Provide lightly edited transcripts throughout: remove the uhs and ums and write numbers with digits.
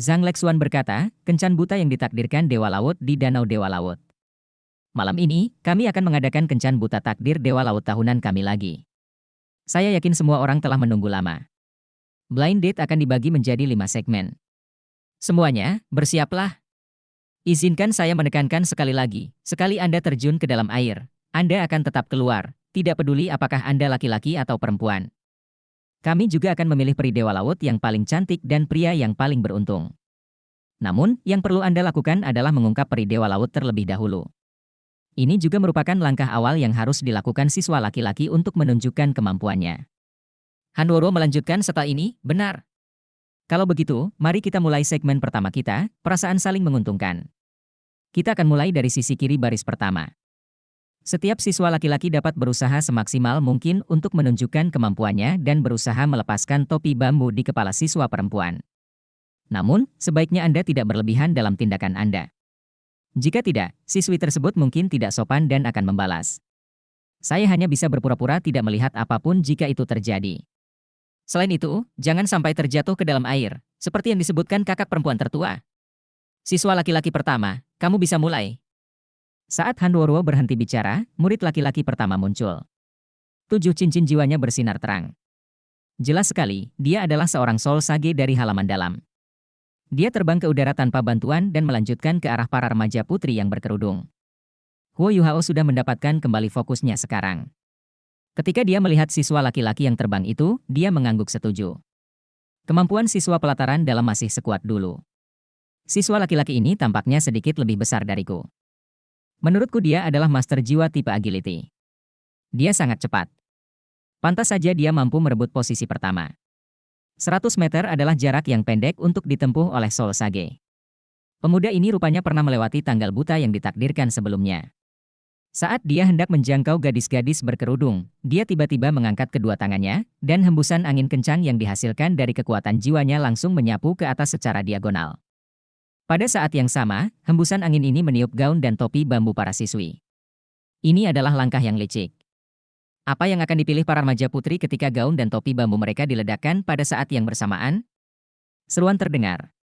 Zhang Lexuan berkata, kencan buta yang ditakdirkan Dewa Laut di Danau Dewa Laut. Malam ini, kami akan mengadakan kencan buta takdir Dewa Laut tahunan kami lagi. Saya yakin semua orang telah menunggu lama. Blind Date akan dibagi menjadi 5 segmen. Semuanya, bersiaplah. Izinkan saya menekankan sekali lagi, sekali Anda terjun ke dalam air, Anda akan tetap keluar, tidak peduli apakah Anda laki-laki atau perempuan. Kami juga akan memilih peri Dewa Laut yang paling cantik dan pria yang paling beruntung. Namun, yang perlu Anda lakukan adalah mengungkap peri Dewa Laut terlebih dahulu. Ini juga merupakan langkah awal yang harus dilakukan siswa laki-laki untuk menunjukkan kemampuannya. Hanworo melanjutkan setelah ini, benar. Kalau begitu, mari kita mulai segmen pertama kita, perasaan saling menguntungkan. Kita akan mulai dari sisi kiri baris pertama. Setiap siswa laki-laki dapat berusaha semaksimal mungkin untuk menunjukkan kemampuannya dan berusaha melepaskan topi bambu di kepala siswa perempuan. Namun, sebaiknya Anda tidak berlebihan dalam tindakan Anda. Jika tidak, siswi tersebut mungkin tidak sopan dan akan membalas. Saya hanya bisa berpura-pura tidak melihat apapun jika itu terjadi. Selain itu, jangan sampai terjatuh ke dalam air, seperti yang disebutkan kakak perempuan tertua. Siswa laki-laki pertama, kamu bisa mulai. Saat Hanworo berhenti bicara, murid laki-laki pertama muncul. 7 cincin jiwanya bersinar terang. Jelas sekali, dia adalah seorang Soul Sage dari halaman dalam. Dia terbang ke udara tanpa bantuan dan melanjutkan ke arah para remaja putri yang berkerudung. Huo Yuhao sudah mendapatkan kembali fokusnya sekarang. Ketika dia melihat siswa laki-laki yang terbang itu, dia mengangguk setuju. Kemampuan siswa pelataran dalam masih sekuat dulu. Siswa laki-laki ini tampaknya sedikit lebih besar dariku. Menurutku dia adalah master jiwa tipe agility. Dia sangat cepat. Pantas saja dia mampu merebut posisi pertama. 100 meter adalah jarak yang pendek untuk ditempuh oleh Soul Sage. Pemuda ini rupanya pernah melewati tanggal buta yang ditakdirkan sebelumnya. Saat dia hendak menjangkau gadis-gadis berkerudung, dia tiba-tiba mengangkat kedua tangannya, dan hembusan angin kencang yang dihasilkan dari kekuatan jiwanya langsung menyapu ke atas secara diagonal. Pada saat yang sama, hembusan angin ini meniup gaun dan topi bambu para siswi. Ini adalah langkah yang licik. Apa yang akan dipilih para remaja putri ketika gaun dan topi bambu mereka diledakkan pada saat yang bersamaan? Seruan terdengar.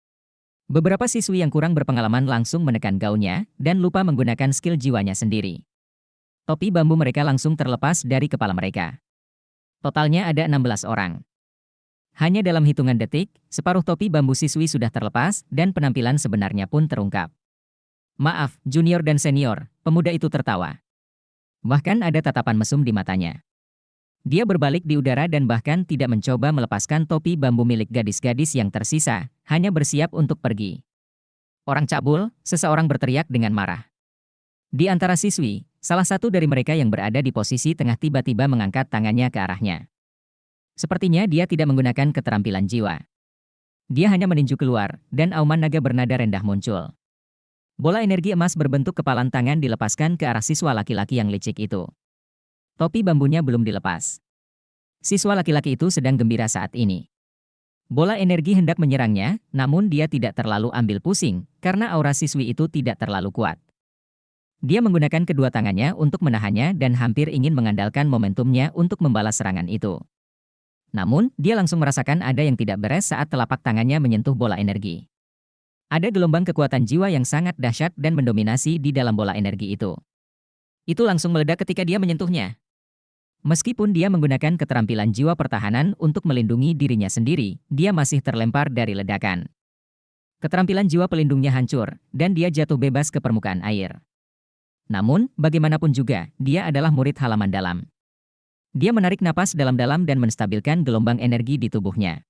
Beberapa siswi yang kurang berpengalaman langsung menekan gaunnya, dan lupa menggunakan skill jiwanya sendiri. Topi bambu mereka langsung terlepas dari kepala mereka. Totalnya ada 16 orang. Hanya dalam hitungan detik, separuh topi bambu siswi sudah terlepas, dan penampilan sebenarnya pun terungkap. Maaf, junior dan senior, pemuda itu tertawa. Bahkan ada tatapan mesum di matanya. Dia berbalik di udara dan bahkan tidak mencoba melepaskan topi bambu milik gadis-gadis yang tersisa, hanya bersiap untuk pergi. Orang cabul, seseorang berteriak dengan marah. Di antara siswi, salah satu dari mereka yang berada di posisi tengah tiba-tiba mengangkat tangannya ke arahnya. Sepertinya dia tidak menggunakan keterampilan jiwa. Dia hanya meninju keluar, dan auman naga bernada rendah muncul. Bola energi emas berbentuk kepalan tangan dilepaskan ke arah siswa laki-laki yang licik itu. Topi bambunya belum dilepas. Siswa laki-laki itu sedang gembira saat ini. Bola energi hendak menyerangnya, namun dia tidak terlalu ambil pusing, karena aura siswi itu tidak terlalu kuat. Dia menggunakan kedua tangannya untuk menahannya dan hampir ingin mengandalkan momentumnya untuk membalas serangan itu. Namun, dia langsung merasakan ada yang tidak beres saat telapak tangannya menyentuh bola energi. Ada gelombang kekuatan jiwa yang sangat dahsyat dan mendominasi di dalam bola energi itu. Itu langsung meledak ketika dia menyentuhnya. Meskipun dia menggunakan keterampilan jiwa pertahanan untuk melindungi dirinya sendiri, dia masih terlempar dari ledakan. Keterampilan jiwa pelindungnya hancur, dan dia jatuh bebas ke permukaan air. Namun, bagaimanapun juga, dia adalah murid halaman dalam. Dia menarik napas dalam-dalam dan menstabilkan gelombang energi di tubuhnya.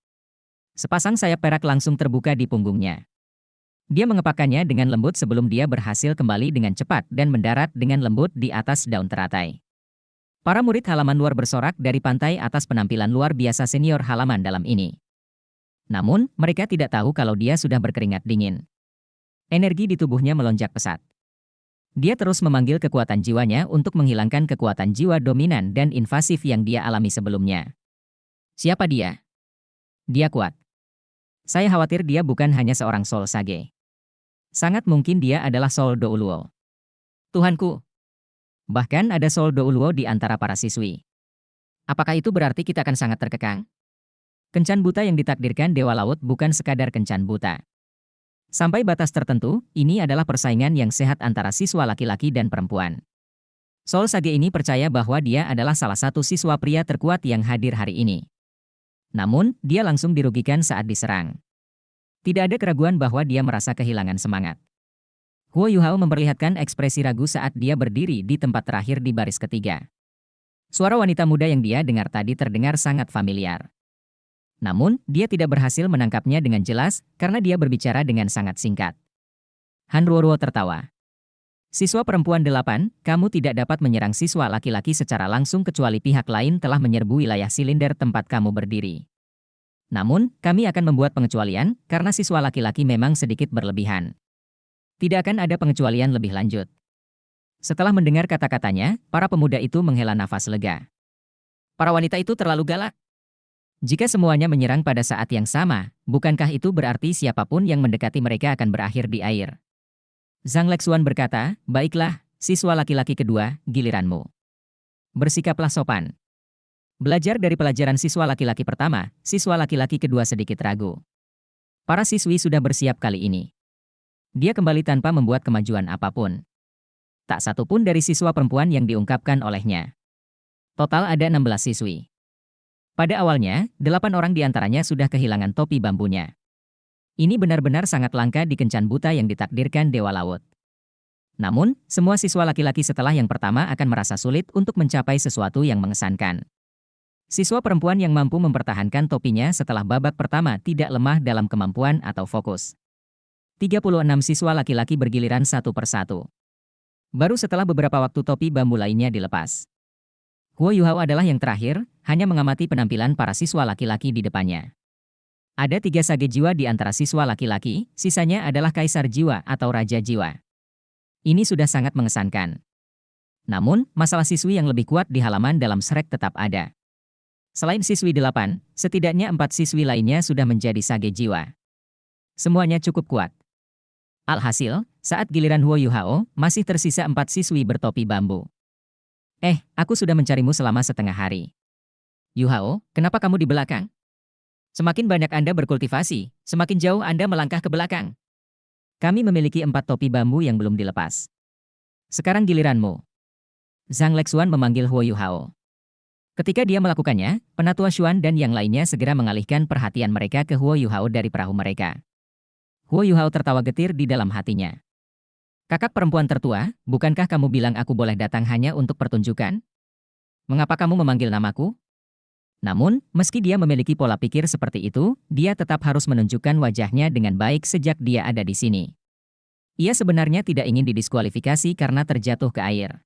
Sepasang sayap perak langsung terbuka di punggungnya. Dia mengepakkannya dengan lembut sebelum dia berhasil kembali dengan cepat dan mendarat dengan lembut di atas daun teratai. Para murid halaman luar bersorak dari pantai atas penampilan luar biasa senior halaman dalam ini. Namun, mereka tidak tahu kalau dia sudah berkeringat dingin. Energi di tubuhnya melonjak pesat. Dia terus memanggil kekuatan jiwanya untuk menghilangkan kekuatan jiwa dominan dan invasif yang dia alami sebelumnya. Siapa dia? Dia kuat. Saya khawatir dia bukan hanya seorang Soul Sage. Sangat mungkin dia adalah Soul Douluo. Tuhanku! Bahkan ada Soul Douluo di antara para siswi. Apakah itu berarti kita akan sangat terkekang? Kencan buta yang ditakdirkan Dewa Laut bukan sekadar kencan buta. Sampai batas tertentu, ini adalah persaingan yang sehat antara siswa laki-laki dan perempuan. Sol Sage ini percaya bahwa dia adalah salah satu siswa pria terkuat yang hadir hari ini. Namun, dia langsung dirugikan saat diserang. Tidak ada keraguan bahwa dia merasa kehilangan semangat. Huo Yuhao memperlihatkan ekspresi ragu saat dia berdiri di tempat terakhir di baris ketiga. Suara wanita muda yang dia dengar tadi terdengar sangat familiar. Namun, dia tidak berhasil menangkapnya dengan jelas karena dia berbicara dengan sangat singkat. Han Ruoruo tertawa. Siswa perempuan 8, kamu tidak dapat menyerang siswa laki-laki secara langsung kecuali pihak lain telah menyerbu wilayah silinder tempat kamu berdiri. Namun, kami akan membuat pengecualian karena siswa laki-laki memang sedikit berlebihan. Tidak akan ada pengecualian lebih lanjut. Setelah mendengar kata-katanya, para pemuda itu menghela nafas lega. Para wanita itu terlalu galak. Jika semuanya menyerang pada saat yang sama, bukankah itu berarti siapapun yang mendekati mereka akan berakhir di air? Zhang Lexuan berkata, baiklah, siswa laki-laki kedua, giliranmu. Bersikaplah sopan. Belajar dari pelajaran siswa laki-laki pertama, siswa laki-laki kedua sedikit ragu. Para siswi sudah bersiap kali ini. Dia kembali tanpa membuat kemajuan apapun. Tak satu pun dari siswa perempuan yang diungkapkan olehnya. Total ada 16 siswi. Pada awalnya, 8 orang di antaranya sudah kehilangan topi bambunya. Ini benar-benar sangat langka di kencan buta yang ditakdirkan Dewa Laut. Namun, semua siswa laki-laki setelah yang pertama akan merasa sulit untuk mencapai sesuatu yang mengesankan. Siswa perempuan yang mampu mempertahankan topinya setelah babak pertama tidak lemah dalam kemampuan atau fokus. 36 siswa laki-laki bergiliran satu persatu. Baru setelah beberapa waktu topi bambu lainnya dilepas. Huo Yuhao adalah yang terakhir, hanya mengamati penampilan para siswa laki-laki di depannya. Ada 3 sage jiwa di antara siswa laki-laki, sisanya adalah kaisar jiwa atau raja jiwa. Ini sudah sangat mengesankan. Namun, masalah siswi yang lebih kuat di halaman dalam Shrek tetap ada. Selain siswi 8, setidaknya 4 siswi lainnya sudah menjadi sage jiwa. Semuanya cukup kuat. Alhasil, saat giliran Huo Yuhao, masih tersisa 4 siswi bertopi bambu. Aku sudah mencarimu selama setengah hari. Yuhao, kenapa kamu di belakang? Semakin banyak Anda berkultivasi, semakin jauh Anda melangkah ke belakang. Kami memiliki 4 topi bambu yang belum dilepas. Sekarang giliranmu. Zhang Lexuan memanggil Huo Yuhao. Ketika dia melakukannya, Penatua Xuan dan yang lainnya segera mengalihkan perhatian mereka ke Huo Yuhao dari perahu mereka. Huo Yuhao tertawa getir di dalam hatinya. Kakak perempuan tertua, bukankah kamu bilang aku boleh datang hanya untuk pertunjukan? Mengapa kamu memanggil namaku? Namun, meski dia memiliki pola pikir seperti itu, dia tetap harus menunjukkan wajahnya dengan baik sejak dia ada di sini. Ia sebenarnya tidak ingin didiskualifikasi karena terjatuh ke air.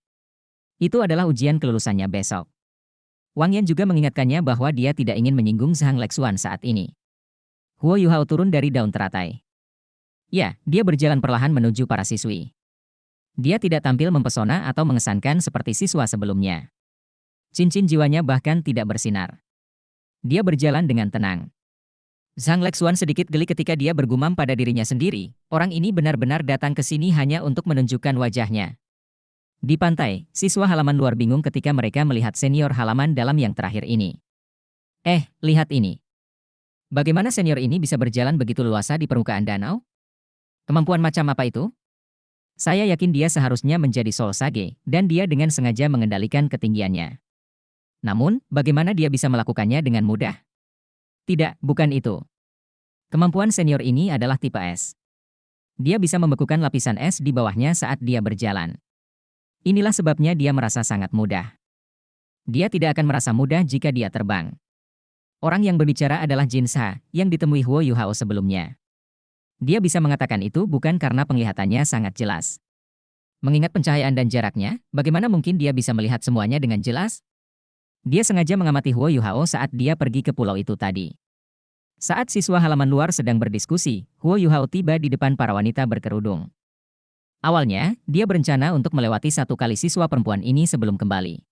Itu adalah ujian kelulusannya besok. Wang Yan juga mengingatkannya bahwa dia tidak ingin menyinggung Zhang Lexuan saat ini. Huo Yuhao turun dari daun teratai. Ya, dia berjalan perlahan menuju para siswi. Dia tidak tampil mempesona atau mengesankan seperti siswa sebelumnya. Cincin jiwanya bahkan tidak bersinar. Dia berjalan dengan tenang. Zhang Lexuan sedikit geli ketika dia bergumam pada dirinya sendiri, orang ini benar-benar datang ke sini hanya untuk menunjukkan wajahnya. Di pantai, siswa halaman luar bingung ketika mereka melihat senior halaman dalam yang terakhir ini. Lihat ini. Bagaimana senior ini bisa berjalan begitu luasa di permukaan danau? Kemampuan macam apa itu? Saya yakin dia seharusnya menjadi Soul Sage, dan dia dengan sengaja mengendalikan ketinggiannya. Namun, bagaimana dia bisa melakukannya dengan mudah? Tidak, bukan itu. Kemampuan senior ini adalah tipe es. Dia bisa membekukan lapisan es di bawahnya saat dia berjalan. Inilah sebabnya dia merasa sangat mudah. Dia tidak akan merasa mudah jika dia terbang. Orang yang berbicara adalah Jin Sha, yang ditemui Huo Yuhao sebelumnya. Dia bisa mengatakan itu bukan karena penglihatannya sangat jelas. Mengingat pencahayaan dan jaraknya, bagaimana mungkin dia bisa melihat semuanya dengan jelas? Dia sengaja mengamati Huo Yuhao saat dia pergi ke pulau itu tadi. Saat siswa halaman luar sedang berdiskusi, Huo Yuhao tiba di depan para wanita berkerudung. Awalnya, dia berencana untuk melewati satu kali siswa perempuan ini sebelum kembali.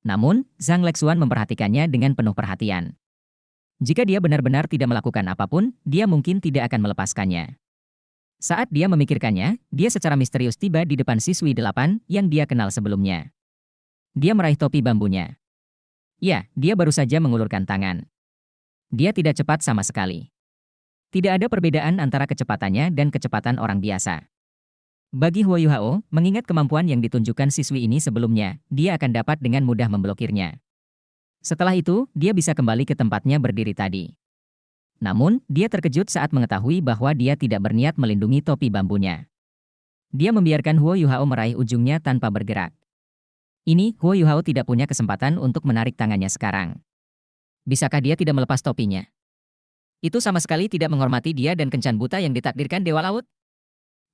Namun, Zhang Lexuan memperhatikannya dengan penuh perhatian. Jika dia benar-benar tidak melakukan apapun, dia mungkin tidak akan melepaskannya. Saat dia memikirkannya, dia secara misterius tiba di depan siswi 8 yang dia kenal sebelumnya. Dia meraih topi bambunya. Ya, dia baru saja mengulurkan tangan. Dia tidak cepat sama sekali. Tidak ada perbedaan antara kecepatannya dan kecepatan orang biasa. Bagi Huo Yuhao, mengingat kemampuan yang ditunjukkan siswi ini sebelumnya, dia akan dapat dengan mudah memblokirnya. Setelah itu, dia bisa kembali ke tempatnya berdiri tadi. Namun, dia terkejut saat mengetahui bahwa dia tidak berniat melindungi topi bambunya. Dia membiarkan Huo Yuhao meraih ujungnya tanpa bergerak. Ini, Huo Yuhao tidak punya kesempatan untuk menarik tangannya sekarang. Bisakah dia tidak melepas topinya? Itu sama sekali tidak menghormati dia dan kencan buta yang ditakdirkan Dewa Laut.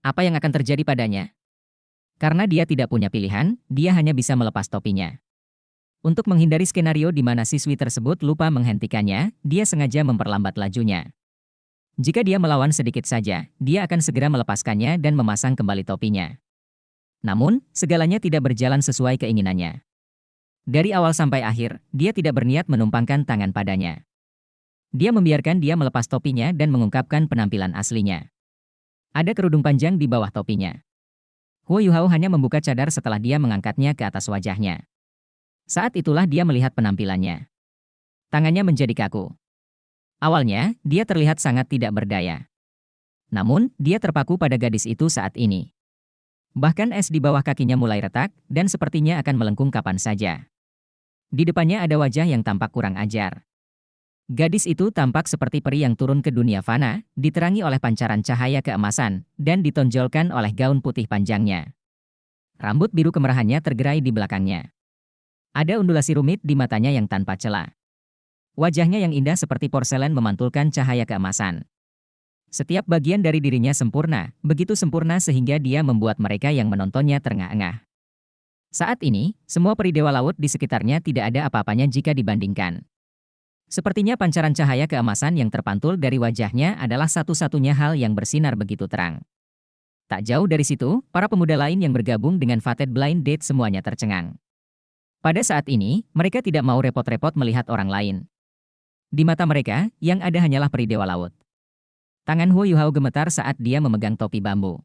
Apa yang akan terjadi padanya? Karena dia tidak punya pilihan, dia hanya bisa melepas topinya. Untuk menghindari skenario di mana siswi tersebut lupa menghentikannya, dia sengaja memperlambat lajunya. Jika dia melawan sedikit saja, dia akan segera melepaskannya dan memasang kembali topinya. Namun, segalanya tidak berjalan sesuai keinginannya. Dari awal sampai akhir, dia tidak berniat menumpangkan tangan padanya. Dia membiarkan dia melepas topinya dan mengungkapkan penampilan aslinya. Ada kerudung panjang di bawah topinya. Huo Yuhao hanya membuka cadar setelah dia mengangkatnya ke atas wajahnya. Saat itulah dia melihat penampilannya. Tangannya menjadi kaku. Awalnya, dia terlihat sangat tidak berdaya. Namun, dia terpaku pada gadis itu saat ini. Bahkan es di bawah kakinya mulai retak, dan sepertinya akan melengkung kapan saja. Di depannya ada wajah yang tampak kurang ajar. Gadis itu tampak seperti peri yang turun ke dunia fana, diterangi oleh pancaran cahaya keemasan, dan ditonjolkan oleh gaun putih panjangnya. Rambut biru kemerahannya tergerai di belakangnya. Ada undulasi rumit di matanya yang tanpa celah. Wajahnya yang indah seperti porselen memantulkan cahaya keemasan. Setiap bagian dari dirinya sempurna, begitu sempurna sehingga dia membuat mereka yang menontonnya terengah-engah. Saat ini, semua peri Dewa Laut di sekitarnya tidak ada apa-apanya jika dibandingkan. Sepertinya pancaran cahaya keemasan yang terpantul dari wajahnya adalah satu-satunya hal yang bersinar begitu terang. Tak jauh dari situ, para pemuda lain yang bergabung dengan Fated Blind Date semuanya tercengang. Pada saat ini, mereka tidak mau repot-repot melihat orang lain. Di mata mereka, yang ada hanyalah peri Dewa Laut. Tangan Huo Yuhao gemetar saat dia memegang topi bambu.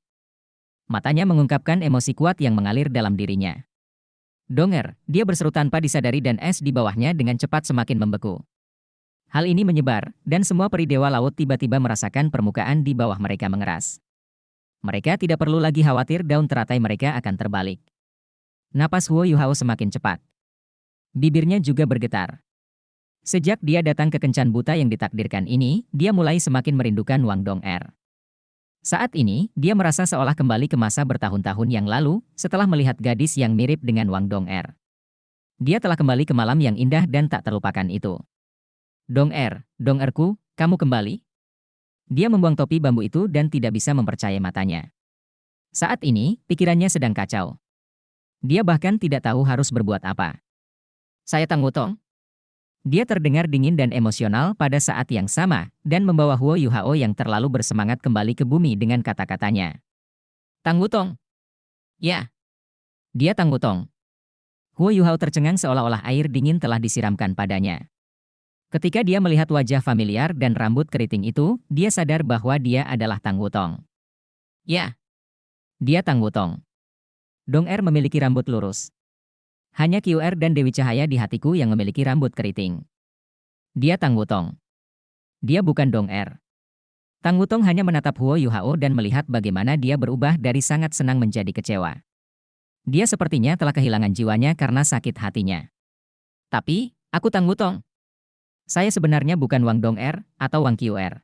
Matanya mengungkapkan emosi kuat yang mengalir dalam dirinya. Donger, dia berseru tanpa disadari dan es di bawahnya dengan cepat semakin membeku. Hal ini menyebar, dan semua peri Dewa Laut tiba-tiba merasakan permukaan di bawah mereka mengeras. Mereka tidak perlu lagi khawatir daun teratai mereka akan terbalik. Napas Huo Yuhao semakin cepat. Bibirnya juga bergetar. Sejak dia datang ke kencan buta yang ditakdirkan ini, dia mulai semakin merindukan Wang Dong'er. Saat ini, dia merasa seolah kembali ke masa bertahun-tahun yang lalu, setelah melihat gadis yang mirip dengan Wang Dong'er. Dia telah kembali ke malam yang indah dan tak terlupakan itu. Dong'erku, kamu kembali? Dia membuang topi bambu itu dan tidak bisa mempercayai matanya. Saat ini, pikirannya sedang kacau. Dia bahkan tidak tahu harus berbuat apa. Saya Tang Wutong. Dia terdengar dingin dan emosional pada saat yang sama, dan membawa Huo Yuhao yang terlalu bersemangat kembali ke bumi dengan kata-katanya. Tang Wutong. Ya. Dia Tang Wutong. Huo Yuhao tercengang seolah-olah air dingin telah disiramkan padanya. Ketika dia melihat wajah familiar dan rambut keriting itu, dia sadar bahwa dia adalah Tang Wutong. Ya. Dia Tang Wutong. Dong'er memiliki rambut lurus. Hanya QR dan Dewi Cahaya di hatiku yang memiliki rambut keriting. Dia Tang Wutong. Dia bukan Dong'er. Tang Wutong hanya menatap Huo Yuhao dan melihat bagaimana dia berubah dari sangat senang menjadi kecewa. Dia sepertinya telah kehilangan jiwanya karena sakit hatinya. Tapi, aku Tang Wutong. Saya sebenarnya bukan Wang Dong'er atau Wang QR.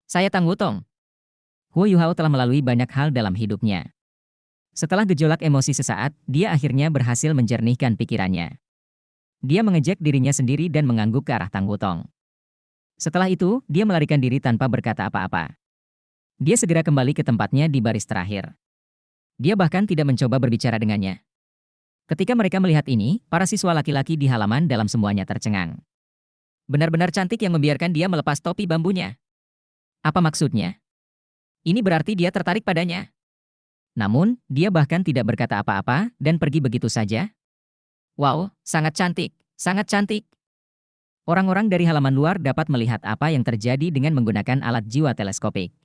Saya Tang Wutong. Huo Yuhao telah melalui banyak hal dalam hidupnya. Setelah gejolak emosi sesaat, dia akhirnya berhasil menjernihkan pikirannya. Dia mengejek dirinya sendiri dan mengangguk ke arah Tang Wutong. Setelah itu, dia melarikan diri tanpa berkata apa-apa. Dia segera kembali ke tempatnya di baris terakhir. Dia bahkan tidak mencoba berbicara dengannya. Ketika mereka melihat ini, para siswa laki-laki di halaman dalam semuanya tercengang. Benar-benar cantik yang membiarkan dia melepas topi bambunya. Apa maksudnya? Ini berarti dia tertarik padanya. Namun, dia bahkan tidak berkata apa-apa dan pergi begitu saja. Wow, sangat cantik, sangat cantik. Orang-orang dari halaman luar dapat melihat apa yang terjadi dengan menggunakan alat jiwa teleskopik.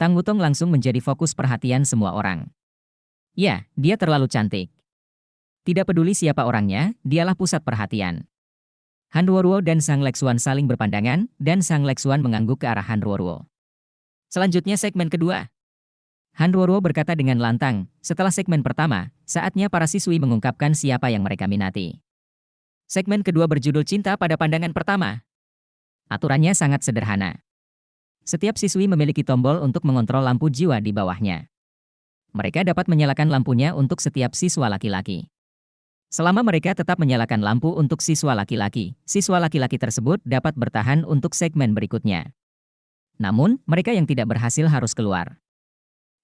Tang Wutong langsung menjadi fokus perhatian semua orang. Ya, dia terlalu cantik. Tidak peduli siapa orangnya, dialah pusat perhatian. Han Ruoruo dan Sang Lexuan saling berpandangan, dan Sang Lexuan mengangguk ke arah Han Ruoruo. Selanjutnya segmen kedua. Han Ruoruo berkata dengan lantang, setelah segmen pertama, saatnya para siswi mengungkapkan siapa yang mereka minati. Segmen kedua berjudul Cinta pada Pandangan Pertama. Aturannya sangat sederhana. Setiap siswi memiliki tombol untuk mengontrol lampu jiwa di bawahnya. Mereka dapat menyalakan lampunya untuk setiap siswa laki-laki. Selama mereka tetap menyalakan lampu untuk siswa laki-laki tersebut dapat bertahan untuk segmen berikutnya. Namun, mereka yang tidak berhasil harus keluar.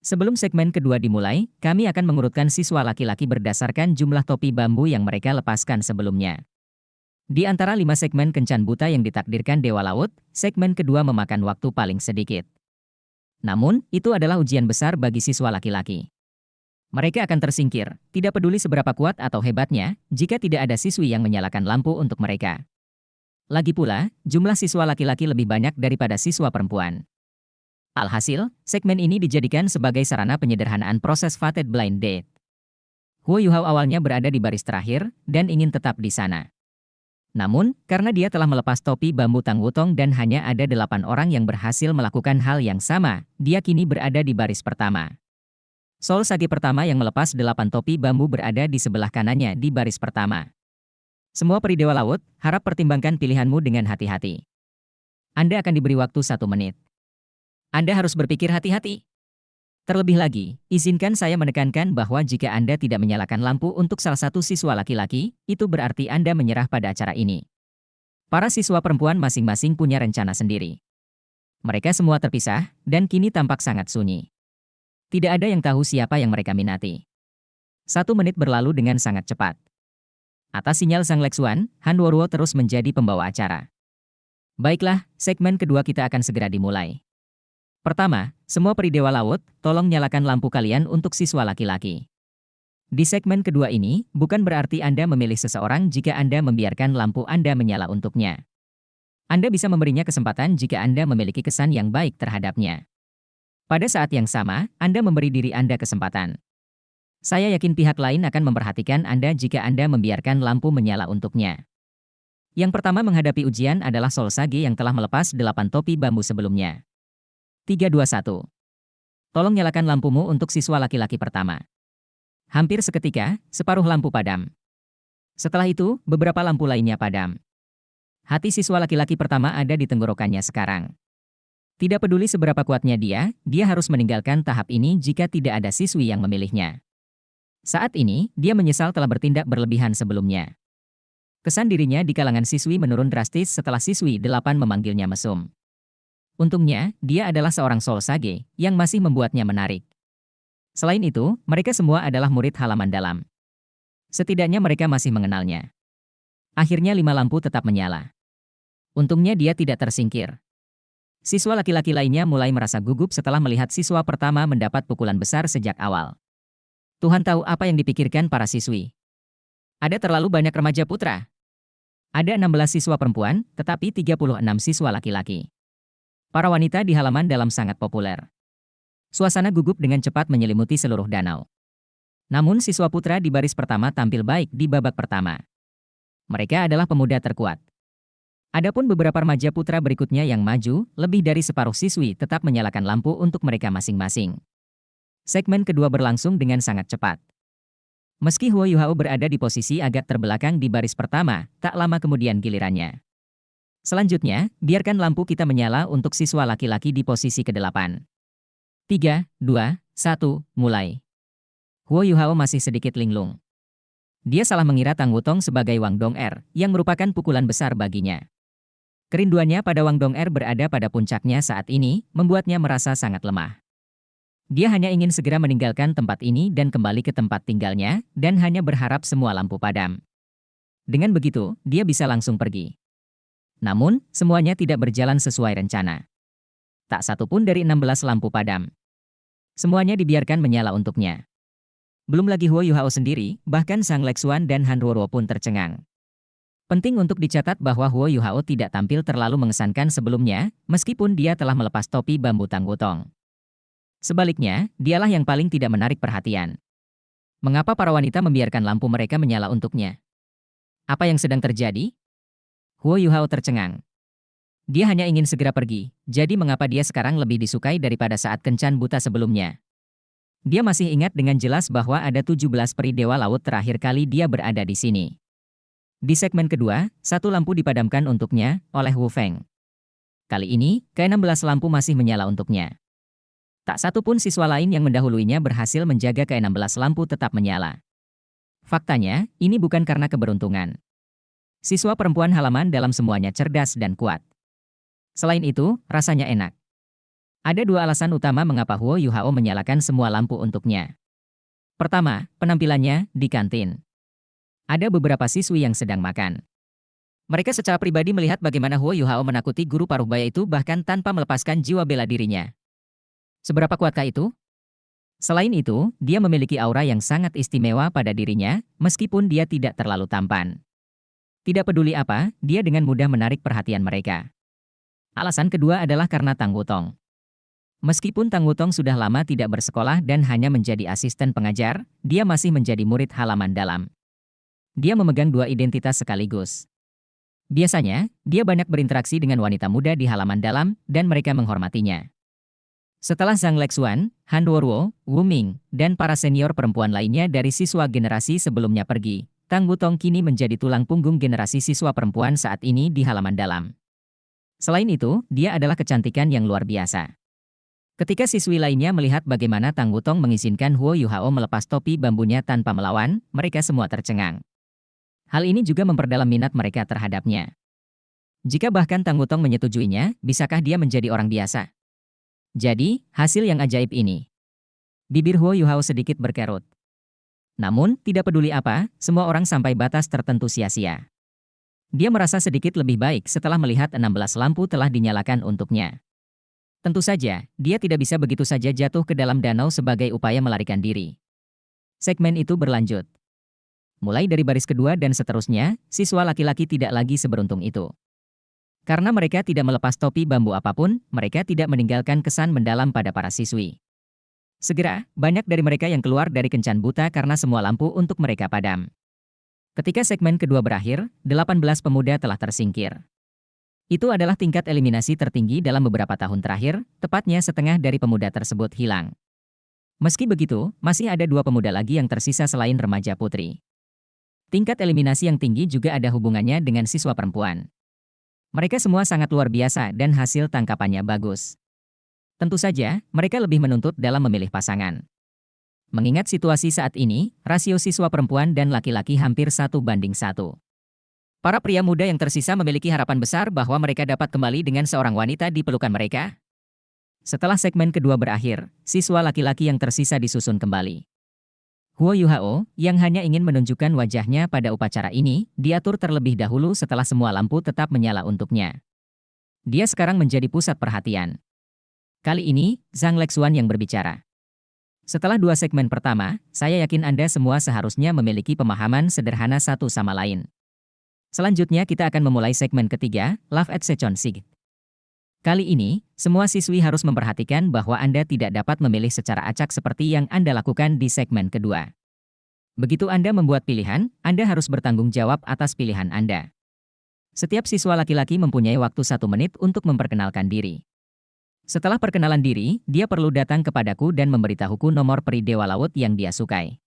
Sebelum segmen kedua dimulai, kami akan mengurutkan siswa laki-laki berdasarkan jumlah topi bambu yang mereka lepaskan sebelumnya. Di antara 5 segmen kencan buta yang ditakdirkan Dewa Laut, segmen kedua memakan waktu paling sedikit. Namun, itu adalah ujian besar bagi siswa laki-laki. Mereka akan tersingkir, tidak peduli seberapa kuat atau hebatnya, jika tidak ada siswi yang menyalakan lampu untuk mereka. Lagi pula, jumlah siswa laki-laki lebih banyak daripada siswa perempuan. Alhasil, segmen ini dijadikan sebagai sarana penyederhanaan proses Fated Blind Date. Huo Yuhao awalnya berada di baris terakhir, dan ingin tetap di sana. Namun, karena dia telah melepas topi bambu Tang Wutong dan hanya ada 8 orang yang berhasil melakukan hal yang sama, dia kini berada di baris pertama. Soul Sage pertama yang melepas 8 topi bambu berada di sebelah kanannya di baris pertama. Semua peri Dewa Laut, harap pertimbangkan pilihanmu dengan hati-hati. Anda akan diberi waktu 1 menit. Anda harus berpikir hati-hati. Terlebih lagi, izinkan saya menekankan bahwa jika Anda tidak menyalakan lampu untuk salah satu siswa laki-laki, itu berarti Anda menyerah pada acara ini. Para siswa perempuan masing-masing punya rencana sendiri. Mereka semua terpisah, dan kini tampak sangat sunyi. Tidak ada yang tahu siapa yang mereka minati. 1 menit berlalu dengan sangat cepat. Atas sinyal Sang Lexuan, Han Ruoruo terus menjadi pembawa acara. Baiklah, segmen kedua kita akan segera dimulai. Pertama, semua peri Dewa Laut, tolong nyalakan lampu kalian untuk siswa laki-laki. Di segmen kedua ini, bukan berarti Anda memilih seseorang jika Anda membiarkan lampu Anda menyala untuknya. Anda bisa memberinya kesempatan jika Anda memiliki kesan yang baik terhadapnya. Pada saat yang sama, Anda memberi diri Anda kesempatan. Saya yakin pihak lain akan memperhatikan Anda jika Anda membiarkan lampu menyala untuknya. Yang pertama menghadapi ujian adalah Soul Sage yang telah melepas 8 topi bambu sebelumnya. 3, 2, 1. Tolong nyalakan lampumu untuk siswa laki-laki pertama. Hampir seketika, separuh lampu padam. Setelah itu, beberapa lampu lainnya padam. Hati siswa laki-laki pertama ada di tenggorokannya sekarang. Tidak peduli seberapa kuatnya dia harus meninggalkan tahap ini jika tidak ada siswi yang memilihnya. Saat ini, dia menyesal telah bertindak berlebihan sebelumnya. Kesan dirinya di kalangan siswi menurun drastis setelah siswi 8 memanggilnya mesum. Untungnya, dia adalah seorang Soul Sage, yang masih membuatnya menarik. Selain itu, mereka semua adalah murid halaman dalam. Setidaknya mereka masih mengenalnya. Akhirnya 5 lampu tetap menyala. Untungnya dia tidak tersingkir. Siswa laki-laki lainnya mulai merasa gugup setelah melihat siswa pertama mendapat pukulan besar sejak awal. Tuhan tahu apa yang dipikirkan para siswi. Ada terlalu banyak remaja putra. Ada 16 siswa perempuan, tetapi 36 siswa laki-laki. Para wanita di halaman dalam sangat populer. Suasana gugup dengan cepat menyelimuti seluruh danau. Namun siswa putra di baris pertama tampil baik di babak pertama. Mereka adalah pemuda terkuat. Adapun beberapa remaja putra berikutnya yang maju, lebih dari separuh siswi tetap menyalakan lampu untuk mereka masing-masing. Segmen kedua berlangsung dengan sangat cepat. Meski Huo Yuhao berada di posisi agak terbelakang di baris pertama, tak lama kemudian gilirannya. Selanjutnya, biarkan lampu kita menyala untuk siswa laki-laki di posisi ke-8. 3, 2, 1, mulai. Huo Yuhao masih sedikit linglung. Dia salah mengira Tang Wutong sebagai Wang Dong-er, yang merupakan pukulan besar baginya. Kerinduannya pada Wang Dong-er berada pada puncaknya saat ini, membuatnya merasa sangat lemah. Dia hanya ingin segera meninggalkan tempat ini dan kembali ke tempat tinggalnya, dan hanya berharap semua lampu padam. Dengan begitu, dia bisa langsung pergi. Namun, semuanya tidak berjalan sesuai rencana. Tak satu pun dari 16 lampu padam. Semuanya dibiarkan menyala untuknya. Belum lagi Huo Yuhao sendiri, bahkan Sang Lexuan dan Han Ruoruo pun tercengang. Penting untuk dicatat bahwa Huo Yuhao tidak tampil terlalu mengesankan sebelumnya, meskipun dia telah melepas topi bambu Tang Wutong. Sebaliknya, dialah yang paling tidak menarik perhatian. Mengapa para wanita membiarkan lampu mereka menyala untuknya? Apa yang sedang terjadi? Huo Yuhao tercengang. Dia hanya ingin segera pergi, jadi mengapa dia sekarang lebih disukai daripada saat kencan buta sebelumnya? Dia masih ingat dengan jelas bahwa ada 17 peri Dewa Laut terakhir kali dia berada di sini. Di segmen kedua, satu lampu dipadamkan untuknya oleh Wu Feng. Kali ini, ke-16 lampu masih menyala untuknya. Tak satu pun siswa lain yang mendahuluinya berhasil menjaga ke-16 lampu tetap menyala. Faktanya, ini bukan karena keberuntungan. Siswa perempuan halaman dalam semuanya cerdas dan kuat. Selain itu, rasanya enak. Ada dua alasan utama mengapa Huo Yuhao menyalakan semua lampu untuknya. Pertama, penampilannya di kantin. Ada beberapa siswi yang sedang makan. Mereka secara pribadi melihat bagaimana Huo Yuhao menakuti guru paruhbaya itu bahkan tanpa melepaskan jiwa bela dirinya. Seberapa kuatkah itu? Selain itu, dia memiliki aura yang sangat istimewa pada dirinya, meskipun dia tidak terlalu tampan. Tidak peduli apa, dia dengan mudah menarik perhatian mereka. Alasan kedua adalah karena Tang Wutong. Meskipun Tang Wutong sudah lama tidak bersekolah dan hanya menjadi asisten pengajar, dia masih menjadi murid halaman dalam. Dia memegang dua identitas sekaligus. Biasanya, dia banyak berinteraksi dengan wanita muda di halaman dalam, dan mereka menghormatinya. Setelah Zhang Lexuan, Han Duoruo, Wu Ming, dan para senior perempuan lainnya dari siswa generasi sebelumnya pergi, Tang Wutong kini menjadi tulang punggung generasi siswa perempuan saat ini di halaman dalam. Selain itu, dia adalah kecantikan yang luar biasa. Ketika siswi lainnya melihat bagaimana Tang Wutong mengizinkan Huo Yuhao melepas topi bambunya tanpa melawan, mereka semua tercengang. Hal ini juga memperdalam minat mereka terhadapnya. Jika bahkan Tang Wutong menyetujuinya, bisakah dia menjadi orang biasa? Jadi, hasil yang ajaib ini. Bibir Huo Yuhao sedikit berkerut. Namun, tidak peduli apa, semua orang sampai batas tertentu sia-sia. Dia merasa sedikit lebih baik setelah melihat 16 lampu telah dinyalakan untuknya. Tentu saja, dia tidak bisa begitu saja jatuh ke dalam danau sebagai upaya melarikan diri. Segmen itu berlanjut. Mulai dari baris kedua dan seterusnya, siswa laki-laki tidak lagi seberuntung itu. Karena mereka tidak melepas topi bambu apapun, mereka tidak meninggalkan kesan mendalam pada para siswi. Segera, banyak dari mereka yang keluar dari kencan buta karena semua lampu untuk mereka padam. Ketika segmen kedua berakhir, 18 pemuda telah tersingkir. Itu adalah tingkat eliminasi tertinggi dalam beberapa tahun terakhir, tepatnya setengah dari pemuda tersebut hilang. Meski begitu, masih ada dua pemuda lagi yang tersisa selain remaja putri. Tingkat eliminasi yang tinggi juga ada hubungannya dengan siswa perempuan. Mereka semua sangat luar biasa dan hasil tangkapannya bagus. Tentu saja, mereka lebih menuntut dalam memilih pasangan. Mengingat situasi saat ini, rasio siswa perempuan dan laki-laki hampir 1:1. Para pria muda yang tersisa memiliki harapan besar bahwa mereka dapat kembali dengan seorang wanita di pelukan mereka. Setelah segmen kedua berakhir, siswa laki-laki yang tersisa disusun kembali. Huo Yuhao, yang hanya ingin menunjukkan wajahnya pada upacara ini, diatur terlebih dahulu setelah semua lampu tetap menyala untuknya. Dia sekarang menjadi pusat perhatian. Kali ini, Zhang Lexuan yang berbicara. Setelah dua segmen pertama, saya yakin Anda semua seharusnya memiliki pemahaman sederhana satu sama lain. Selanjutnya kita akan memulai segmen ketiga, Love at Sechon Sig. Kali ini, semua siswi harus memperhatikan bahwa Anda tidak dapat memilih secara acak seperti yang Anda lakukan di segmen kedua. Begitu Anda membuat pilihan, Anda harus bertanggung jawab atas pilihan Anda. Setiap siswa laki-laki mempunyai waktu 1 menit untuk memperkenalkan diri. Setelah perkenalan diri, dia perlu datang kepadaku dan memberitahuku nomor peri Dewa Laut yang dia sukai.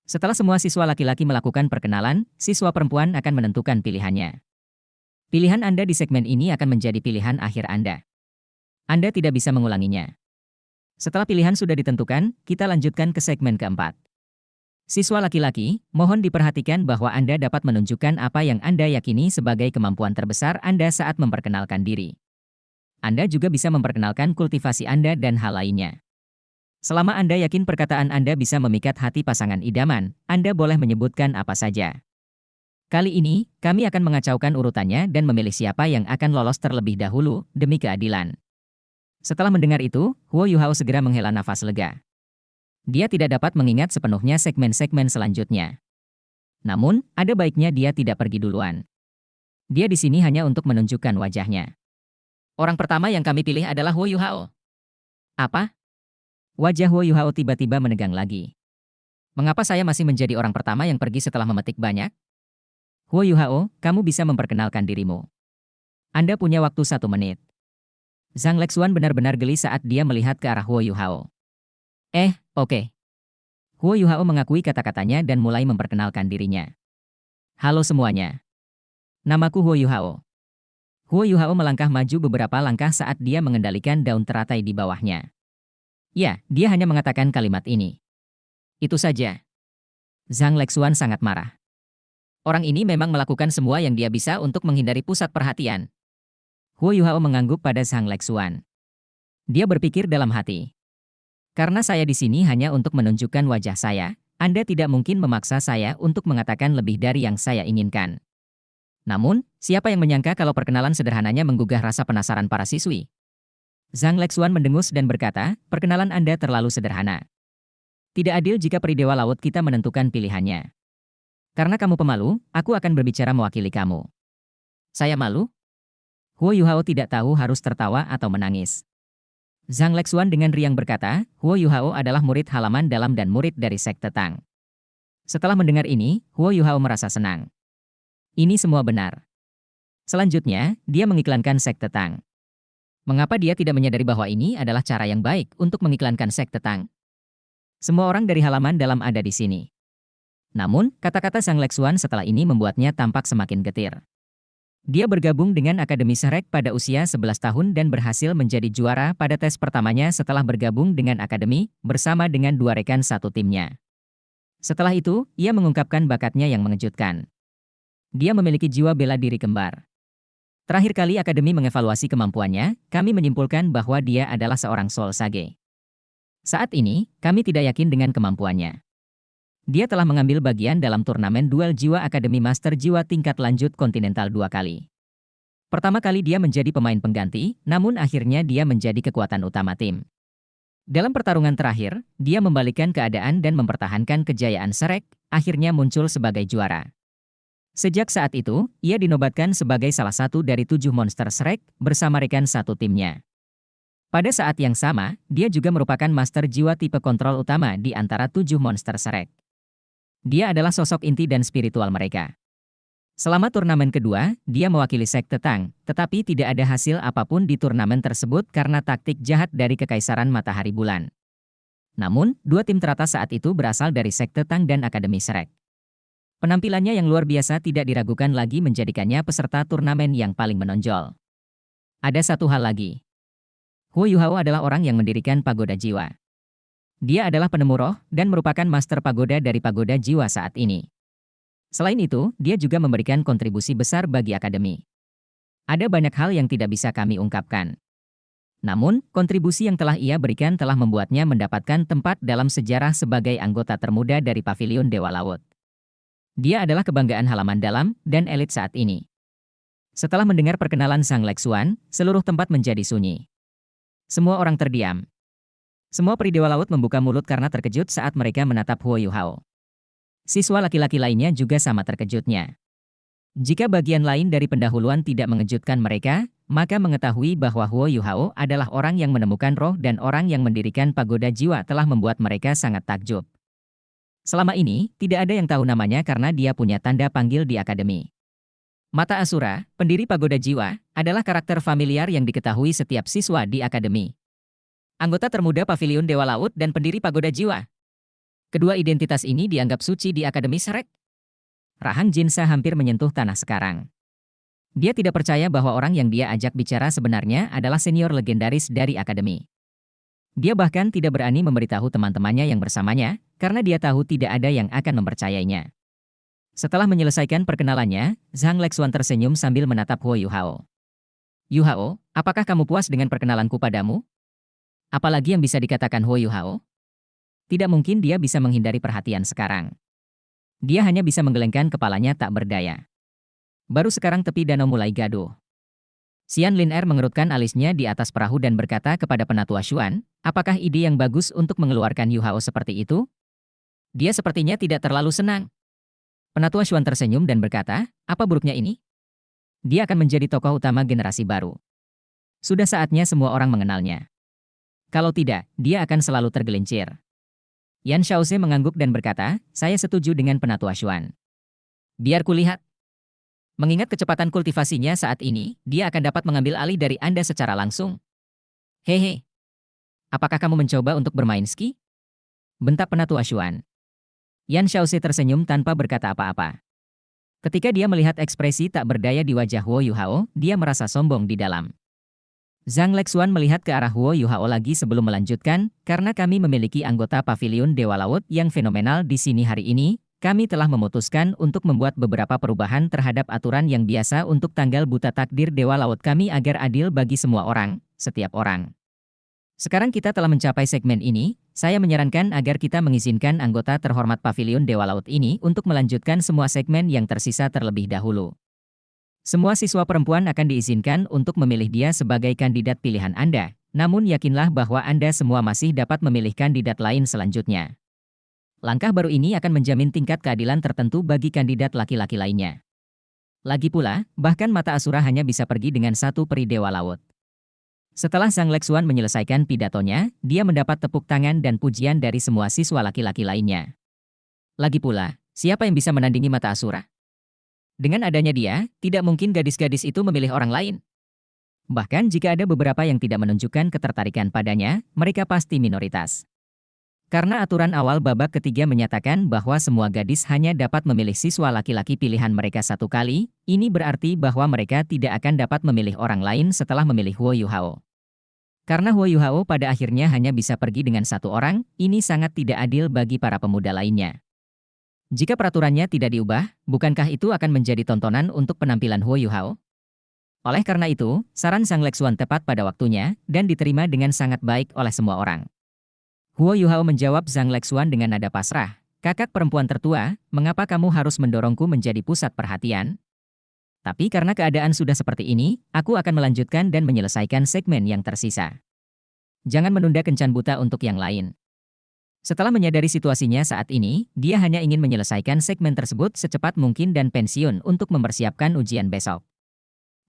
Setelah semua siswa laki-laki melakukan perkenalan, siswa perempuan akan menentukan pilihannya. Pilihan Anda di segmen ini akan menjadi pilihan akhir Anda. Anda tidak bisa mengulanginya. Setelah pilihan sudah ditentukan, kita lanjutkan ke segmen keempat. Siswa laki-laki, mohon diperhatikan bahwa Anda dapat menunjukkan apa yang Anda yakini sebagai kemampuan terbesar Anda saat memperkenalkan diri. Anda juga bisa memperkenalkan kultivasi Anda dan hal lainnya. Selama Anda yakin perkataan Anda bisa memikat hati pasangan idaman, Anda boleh menyebutkan apa saja. Kali ini, kami akan mengacaukan urutannya dan memilih siapa yang akan lolos terlebih dahulu, demi keadilan. Setelah mendengar itu, Huo Yuhao segera menghela nafas lega. Dia tidak dapat mengingat sepenuhnya segmen-segmen selanjutnya. Namun, ada baiknya dia tidak pergi duluan. Dia di sini hanya untuk menunjukkan wajahnya. Orang pertama yang kami pilih adalah Huo Yuhao. Apa? Wajah Huo Yuhao tiba-tiba menegang lagi. Mengapa saya masih menjadi orang pertama yang pergi setelah memetik banyak? Huo Yuhao, kamu bisa memperkenalkan dirimu. Anda punya waktu 1 menit. Zhang Lexuan benar-benar geli saat dia melihat ke arah Huo Yuhao. Oke. Huo Yuhao mengakui kata-katanya dan mulai memperkenalkan dirinya. Halo semuanya. Namaku Huo Yuhao. Huo Yuhao melangkah maju beberapa langkah saat dia mengendalikan daun teratai di bawahnya. Ya, dia hanya mengatakan kalimat ini. Itu saja. Zhang Lexuan sangat marah. Orang ini memang melakukan semua yang dia bisa untuk menghindari pusat perhatian. Huo Yuhao mengangguk pada Zhang Lexuan. Dia berpikir dalam hati. Karena saya di sini hanya untuk menunjukkan wajah saya, Anda tidak mungkin memaksa saya untuk mengatakan lebih dari yang saya inginkan. Namun, siapa yang menyangka kalau perkenalan sederhananya menggugah rasa penasaran para siswi? Zhang Lexuan mendengus dan berkata, perkenalan Anda terlalu sederhana. Tidak adil jika peridewa laut kita menentukan pilihannya. Karena kamu pemalu, aku akan berbicara mewakili kamu. Saya malu? Huo Yuhao tidak tahu harus tertawa atau menangis. Zhang Lexuan dengan riang berkata, Huo Yuhao adalah murid halaman dalam dan murid dari Sekte Tang. Setelah mendengar ini, Huo Yuhao merasa senang. Ini semua benar. Selanjutnya, dia mengiklankan Sekte Tang. Mengapa dia tidak menyadari bahwa ini adalah cara yang baik untuk mengiklankan Sekte Tang? Semua orang dari halaman dalam ada di sini. Namun, kata-kata Zhang Lexuan setelah ini membuatnya tampak semakin getir. Dia bergabung dengan Akademi Shrek pada usia 11 tahun dan berhasil menjadi juara pada tes pertamanya setelah bergabung dengan Akademi, bersama dengan 2 rekan satu timnya. Setelah itu, ia mengungkapkan bakatnya yang mengejutkan. Dia memiliki jiwa bela diri kembar. Terakhir kali Akademi mengevaluasi kemampuannya, kami menyimpulkan bahwa dia adalah seorang Soul Sage. Saat ini, kami tidak yakin dengan kemampuannya. Dia telah mengambil bagian dalam turnamen duel jiwa Akademi Master Jiwa tingkat lanjut kontinental 2 kali. Pertama kali dia menjadi pemain pengganti, namun akhirnya dia menjadi kekuatan utama tim. Dalam pertarungan terakhir, dia membalikkan keadaan dan mempertahankan kejayaan Shrek, akhirnya muncul sebagai juara. Sejak saat itu, ia dinobatkan sebagai salah satu dari 7 monster Shrek bersama rekan satu timnya. Pada saat yang sama, dia juga merupakan master jiwa tipe kontrol utama di antara 7 monster Shrek. Dia adalah sosok inti dan spiritual mereka. Selama turnamen kedua, dia mewakili Sekte Tang, tetapi tidak ada hasil apapun di turnamen tersebut karena taktik jahat dari Kekaisaran Matahari Bulan. Namun, 2 tim teratas saat itu berasal dari Sekte Tang dan Akademi Shrek. Penampilannya yang luar biasa tidak diragukan lagi menjadikannya peserta turnamen yang paling menonjol. Ada satu hal lagi. Huo Yuhao adalah orang yang mendirikan Pagoda Jiwa. Dia adalah penemu roh dan merupakan master pagoda dari Pagoda Jiwa saat ini. Selain itu, dia juga memberikan kontribusi besar bagi Akademi. Ada banyak hal yang tidak bisa kami ungkapkan. Namun, kontribusi yang telah ia berikan telah membuatnya mendapatkan tempat dalam sejarah sebagai anggota termuda dari Pavilion Dewa Laut. Dia adalah kebanggaan halaman dalam dan elit saat ini. Setelah mendengar perkenalan Zhang Lexuan, seluruh tempat menjadi sunyi. Semua orang terdiam. Semua peri Dewa Laut membuka mulut karena terkejut saat mereka menatap Huo Yuhao. Siswa laki-laki lainnya juga sama terkejutnya. Jika bagian lain dari pendahuluan tidak mengejutkan mereka, maka mengetahui bahwa Huo Yuhao adalah orang yang menemukan roh dan orang yang mendirikan Pagoda Jiwa telah membuat mereka sangat takjub. Selama ini, tidak ada yang tahu namanya karena dia punya tanda panggil di Akademi. Mata Asura, pendiri Pagoda Jiwa, adalah karakter familiar yang diketahui setiap siswa di Akademi. Anggota termuda Pavilion Dewa Laut dan pendiri Pagoda Jiwa. Kedua identitas ini dianggap suci di Akademi Shrek. Rahang Jinsa hampir menyentuh tanah sekarang. Dia tidak percaya bahwa orang yang dia ajak bicara sebenarnya adalah senior legendaris dari Akademi. Dia bahkan tidak berani memberitahu teman-temannya yang bersamanya, karena dia tahu tidak ada yang akan mempercayainya. Setelah menyelesaikan perkenalannya, Zhang Lexuan tersenyum sambil menatap Huo Yuhao. Yuhao, apakah kamu puas dengan perkenalanku padamu? Apalagi yang bisa dikatakan Huo Yuhao? Tidak mungkin dia bisa menghindari perhatian sekarang. Dia hanya bisa menggelengkan kepalanya tak berdaya. Baru sekarang tepi danau mulai gaduh. Xian Lin Er mengerutkan alisnya di atas perahu dan berkata kepada Penatua Xuan, apakah ide yang bagus untuk mengeluarkan Yuhao seperti itu? Dia sepertinya tidak terlalu senang. Penatua Xuan tersenyum dan berkata, apa buruknya ini? Dia akan menjadi tokoh utama generasi baru. Sudah saatnya semua orang mengenalnya. Kalau tidak, dia akan selalu tergelincir. Yan Xiaoze mengangguk dan berkata, saya setuju dengan Penatua Xuan. Biar kulihat. Mengingat kecepatan kultivasinya saat ini, dia akan dapat mengambil alih dari Anda secara langsung. Hehe, apakah kamu mencoba untuk bermain ski? Bentak penatua Xuan. Yan Xiaoxi tersenyum tanpa berkata apa-apa. Ketika dia melihat ekspresi tak berdaya di wajah Huo Yuhao, dia merasa sombong di dalam. Zhang Lexuan melihat ke arah Huo Yuhao lagi sebelum melanjutkan, karena kami memiliki anggota pavilion Dewa Laut yang fenomenal di sini hari ini, kami telah memutuskan untuk membuat beberapa perubahan terhadap aturan yang biasa untuk tanggal buta takdir Dewa Laut kami agar adil bagi semua orang, setiap orang. Sekarang kita telah mencapai segmen ini, saya menyarankan agar kita mengizinkan anggota terhormat pavilion Dewa Laut ini untuk melanjutkan semua segmen yang tersisa terlebih dahulu. Semua siswa perempuan akan diizinkan untuk memilih dia sebagai kandidat pilihan Anda, namun yakinlah bahwa Anda semua masih dapat memilih kandidat lain selanjutnya. Langkah baru ini akan menjamin tingkat keadilan tertentu bagi kandidat laki-laki lainnya. Lagi pula, bahkan mata Asura hanya bisa pergi dengan satu peri Dewa Laut. Setelah Zhang Lexuan menyelesaikan pidatonya, dia mendapat tepuk tangan dan pujian dari semua siswa laki-laki lainnya. Lagi pula, siapa yang bisa menandingi mata Asura? Dengan adanya dia, tidak mungkin gadis-gadis itu memilih orang lain. Bahkan jika ada beberapa yang tidak menunjukkan ketertarikan padanya, mereka pasti minoritas. Karena aturan awal babak ketiga menyatakan bahwa semua gadis hanya dapat memilih siswa laki-laki pilihan mereka satu kali, ini berarti bahwa mereka tidak akan dapat memilih orang lain setelah memilih Huo Yuhao. Karena Huo Yuhao pada akhirnya hanya bisa pergi dengan satu orang, ini sangat tidak adil bagi para pemuda lainnya. Jika peraturannya tidak diubah, bukankah itu akan menjadi tontonan untuk penampilan Huo Yuhao? Oleh karena itu, saran Zhang Lexuan tepat pada waktunya, dan diterima dengan sangat baik oleh semua orang. Huo Yuhao menjawab Zhang Lexuan dengan nada pasrah, "Kakak perempuan tertua, mengapa kamu harus mendorongku menjadi pusat perhatian? Tapi karena keadaan sudah seperti ini, aku akan melanjutkan dan menyelesaikan segmen yang tersisa. Jangan menunda kencan buta untuk yang lain." Setelah menyadari situasinya saat ini, dia hanya ingin menyelesaikan segmen tersebut secepat mungkin dan pensiun untuk mempersiapkan ujian besok.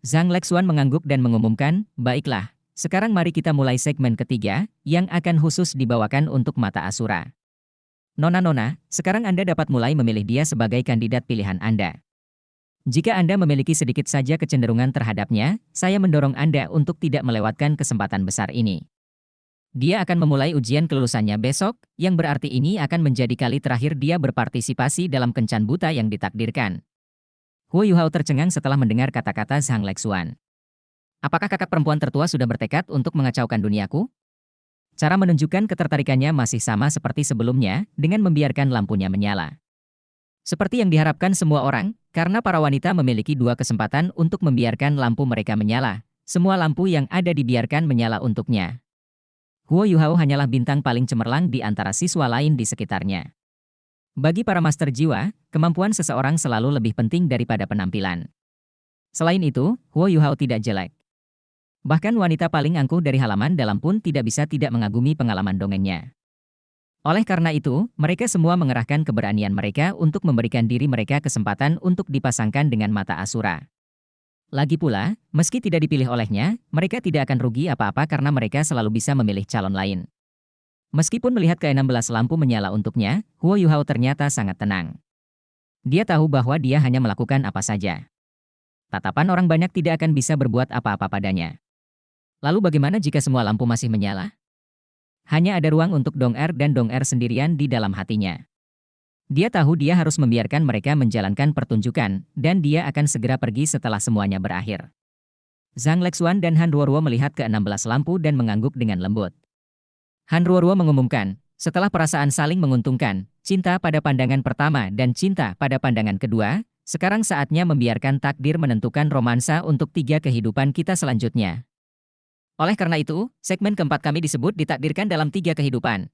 Zhang Lexuan mengangguk dan mengumumkan, "Baiklah. Sekarang mari kita mulai segmen ketiga, yang akan khusus dibawakan untuk mata Asura. Nona-nona, sekarang Anda dapat mulai memilih dia sebagai kandidat pilihan Anda. Jika Anda memiliki sedikit saja kecenderungan terhadapnya, saya mendorong Anda untuk tidak melewatkan kesempatan besar ini. Dia akan memulai ujian kelulusannya besok, yang berarti ini akan menjadi kali terakhir dia berpartisipasi dalam kencan buta yang ditakdirkan." Huo Yuhao tercengang setelah mendengar kata-kata Zhang Lexuan. Apakah kakak perempuan tertua sudah bertekad untuk mengacaukan duniaku? Cara menunjukkan ketertarikannya masih sama seperti sebelumnya, dengan membiarkan lampunya menyala. Seperti yang diharapkan semua orang, karena para wanita memiliki dua kesempatan untuk membiarkan lampu mereka menyala. Semua lampu yang ada dibiarkan menyala untuknya. Huo Yuhao hanyalah bintang paling cemerlang di antara siswa lain di sekitarnya. Bagi para master jiwa, kemampuan seseorang selalu lebih penting daripada penampilan. Selain itu, Huo Yuhao tidak jelek. Bahkan wanita paling angkuh dari halaman dalam pun tidak bisa tidak mengagumi pengalaman dongengnya. Oleh karena itu, mereka semua mengerahkan keberanian mereka untuk memberikan diri mereka kesempatan untuk dipasangkan dengan mata Asura. Lagi pula, meski tidak dipilih olehnya, mereka tidak akan rugi apa-apa karena mereka selalu bisa memilih calon lain. Meskipun melihat ke-16 lampu menyala untuknya, Huo Yuhao ternyata sangat tenang. Dia tahu bahwa dia hanya melakukan apa saja. Tatapan orang banyak tidak akan bisa berbuat apa-apa padanya. Lalu bagaimana jika semua lampu masih menyala? Hanya ada ruang untuk Dong Er dan Dong Er sendirian di dalam hatinya. Dia tahu dia harus membiarkan mereka menjalankan pertunjukan, dan dia akan segera pergi setelah semuanya berakhir. Zhang Lexuan dan Han Ruoruo melihat ke-16 lampu dan mengangguk dengan lembut. Han Ruoruo mengumumkan, setelah perasaan saling menguntungkan, cinta pada pandangan pertama dan cinta pada pandangan kedua, sekarang saatnya membiarkan takdir menentukan romansa untuk 3 kehidupan kita selanjutnya. Oleh karena itu, segmen keempat kami disebut ditakdirkan dalam 3 kehidupan.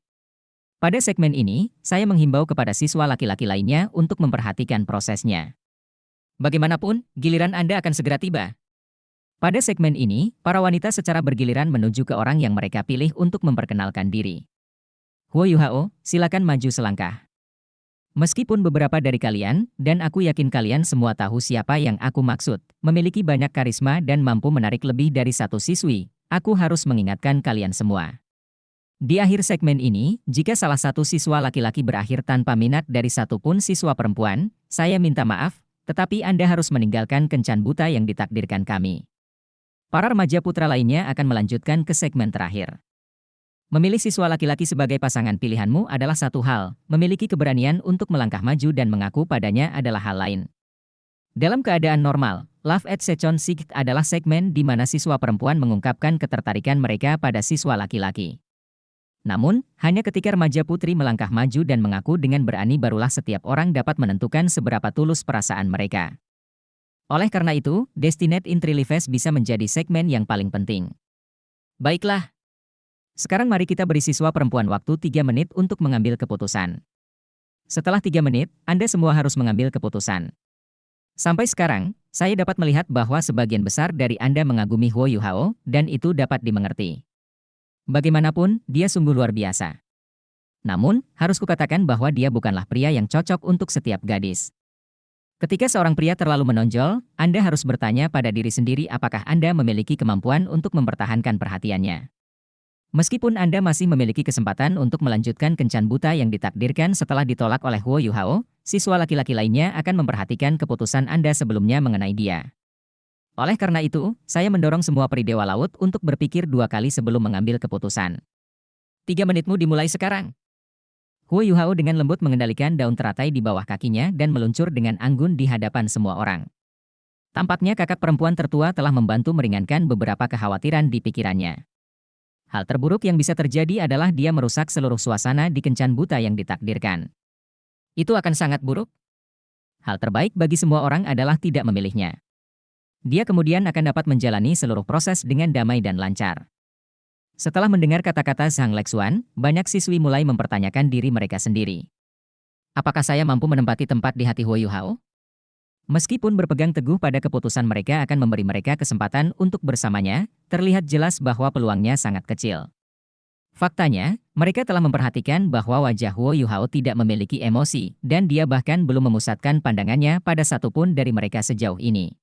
Pada segmen ini, saya menghimbau kepada siswa laki-laki lainnya untuk memperhatikan prosesnya. Bagaimanapun, giliran Anda akan segera tiba. Pada segmen ini, para wanita secara bergiliran menuju ke orang yang mereka pilih untuk memperkenalkan diri. Huo Yuhao, silakan maju selangkah. Meskipun beberapa dari kalian, dan aku yakin kalian semua tahu siapa yang aku maksud, memiliki banyak karisma dan mampu menarik lebih dari satu siswi, aku harus mengingatkan kalian semua. Di akhir segmen ini, jika salah satu siswa laki-laki berakhir tanpa minat dari satupun siswa perempuan, saya minta maaf, tetapi Anda harus meninggalkan kencan buta yang ditakdirkan kami. Para remaja putra lainnya akan melanjutkan ke segmen terakhir. Memilih siswa laki-laki sebagai pasangan pilihanmu adalah satu hal, memiliki keberanian untuk melangkah maju dan mengaku padanya adalah hal lain. Dalam keadaan normal, Love at Sechon Sig adalah segmen di mana siswa perempuan mengungkapkan ketertarikan mereka pada siswa laki-laki. Namun, hanya ketika remaja putri melangkah maju dan mengaku dengan berani barulah setiap orang dapat menentukan seberapa tulus perasaan mereka. Oleh karena itu, Destined Intrilives bisa menjadi segmen yang paling penting. Baiklah. Sekarang mari kita beri siswa perempuan waktu 3 menit untuk mengambil keputusan. Setelah 3 menit, Anda semua harus mengambil keputusan. Sampai sekarang, saya dapat melihat bahwa sebagian besar dari Anda mengagumi Huo Yuhao, dan itu dapat dimengerti. Bagaimanapun, dia sungguh luar biasa. Namun, harus kukatakan bahwa dia bukanlah pria yang cocok untuk setiap gadis. Ketika seorang pria terlalu menonjol, Anda harus bertanya pada diri sendiri apakah Anda memiliki kemampuan untuk mempertahankan perhatiannya. Meskipun Anda masih memiliki kesempatan untuk melanjutkan kencan buta yang ditakdirkan setelah ditolak oleh Huo Yuhao, siswa laki-laki lainnya akan memperhatikan keputusan Anda sebelumnya mengenai dia. Oleh karena itu, saya mendorong semua peri Dewa Laut untuk berpikir 2 kali sebelum mengambil keputusan. 3 menitmu dimulai sekarang. Huo Yuhao dengan lembut mengendalikan daun teratai di bawah kakinya dan meluncur dengan anggun di hadapan semua orang. Tampaknya kakak perempuan tertua telah membantu meringankan beberapa kekhawatiran di pikirannya. Hal terburuk yang bisa terjadi adalah dia merusak seluruh suasana di kencan buta yang ditakdirkan. Itu akan sangat buruk. Hal terbaik bagi semua orang adalah tidak memilihnya. Dia kemudian akan dapat menjalani seluruh proses dengan damai dan lancar. Setelah mendengar kata-kata Zhang Lexuan, banyak siswi mulai mempertanyakan diri mereka sendiri. Apakah saya mampu menempati tempat di hati Huo Yuhao? Meskipun berpegang teguh pada keputusan mereka akan memberi mereka kesempatan untuk bersamanya, terlihat jelas bahwa peluangnya sangat kecil. Faktanya, mereka telah memperhatikan bahwa wajah Huo Yuhao tidak memiliki emosi, dan dia bahkan belum memusatkan pandangannya pada satupun dari mereka sejauh ini.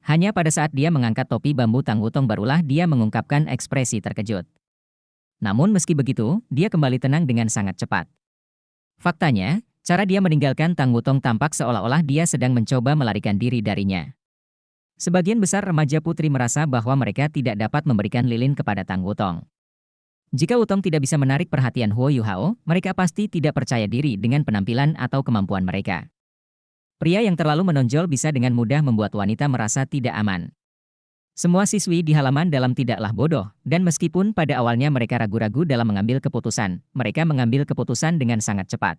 Hanya pada saat dia mengangkat topi bambu Tang Wutong barulah dia mengungkapkan ekspresi terkejut. Namun meski begitu, dia kembali tenang dengan sangat cepat. Faktanya, cara dia meninggalkan Tang Wutong tampak seolah-olah dia sedang mencoba melarikan diri darinya. Sebagian besar remaja putri merasa bahwa mereka tidak dapat memberikan lilin kepada Tang Wutong. Jika Wutong tidak bisa menarik perhatian Huo Yuhao, mereka pasti tidak percaya diri dengan penampilan atau kemampuan mereka. Pria yang terlalu menonjol bisa dengan mudah membuat wanita merasa tidak aman. Semua siswi di halaman dalam tidaklah bodoh, dan meskipun pada awalnya mereka ragu-ragu dalam mengambil keputusan, mereka mengambil keputusan dengan sangat cepat.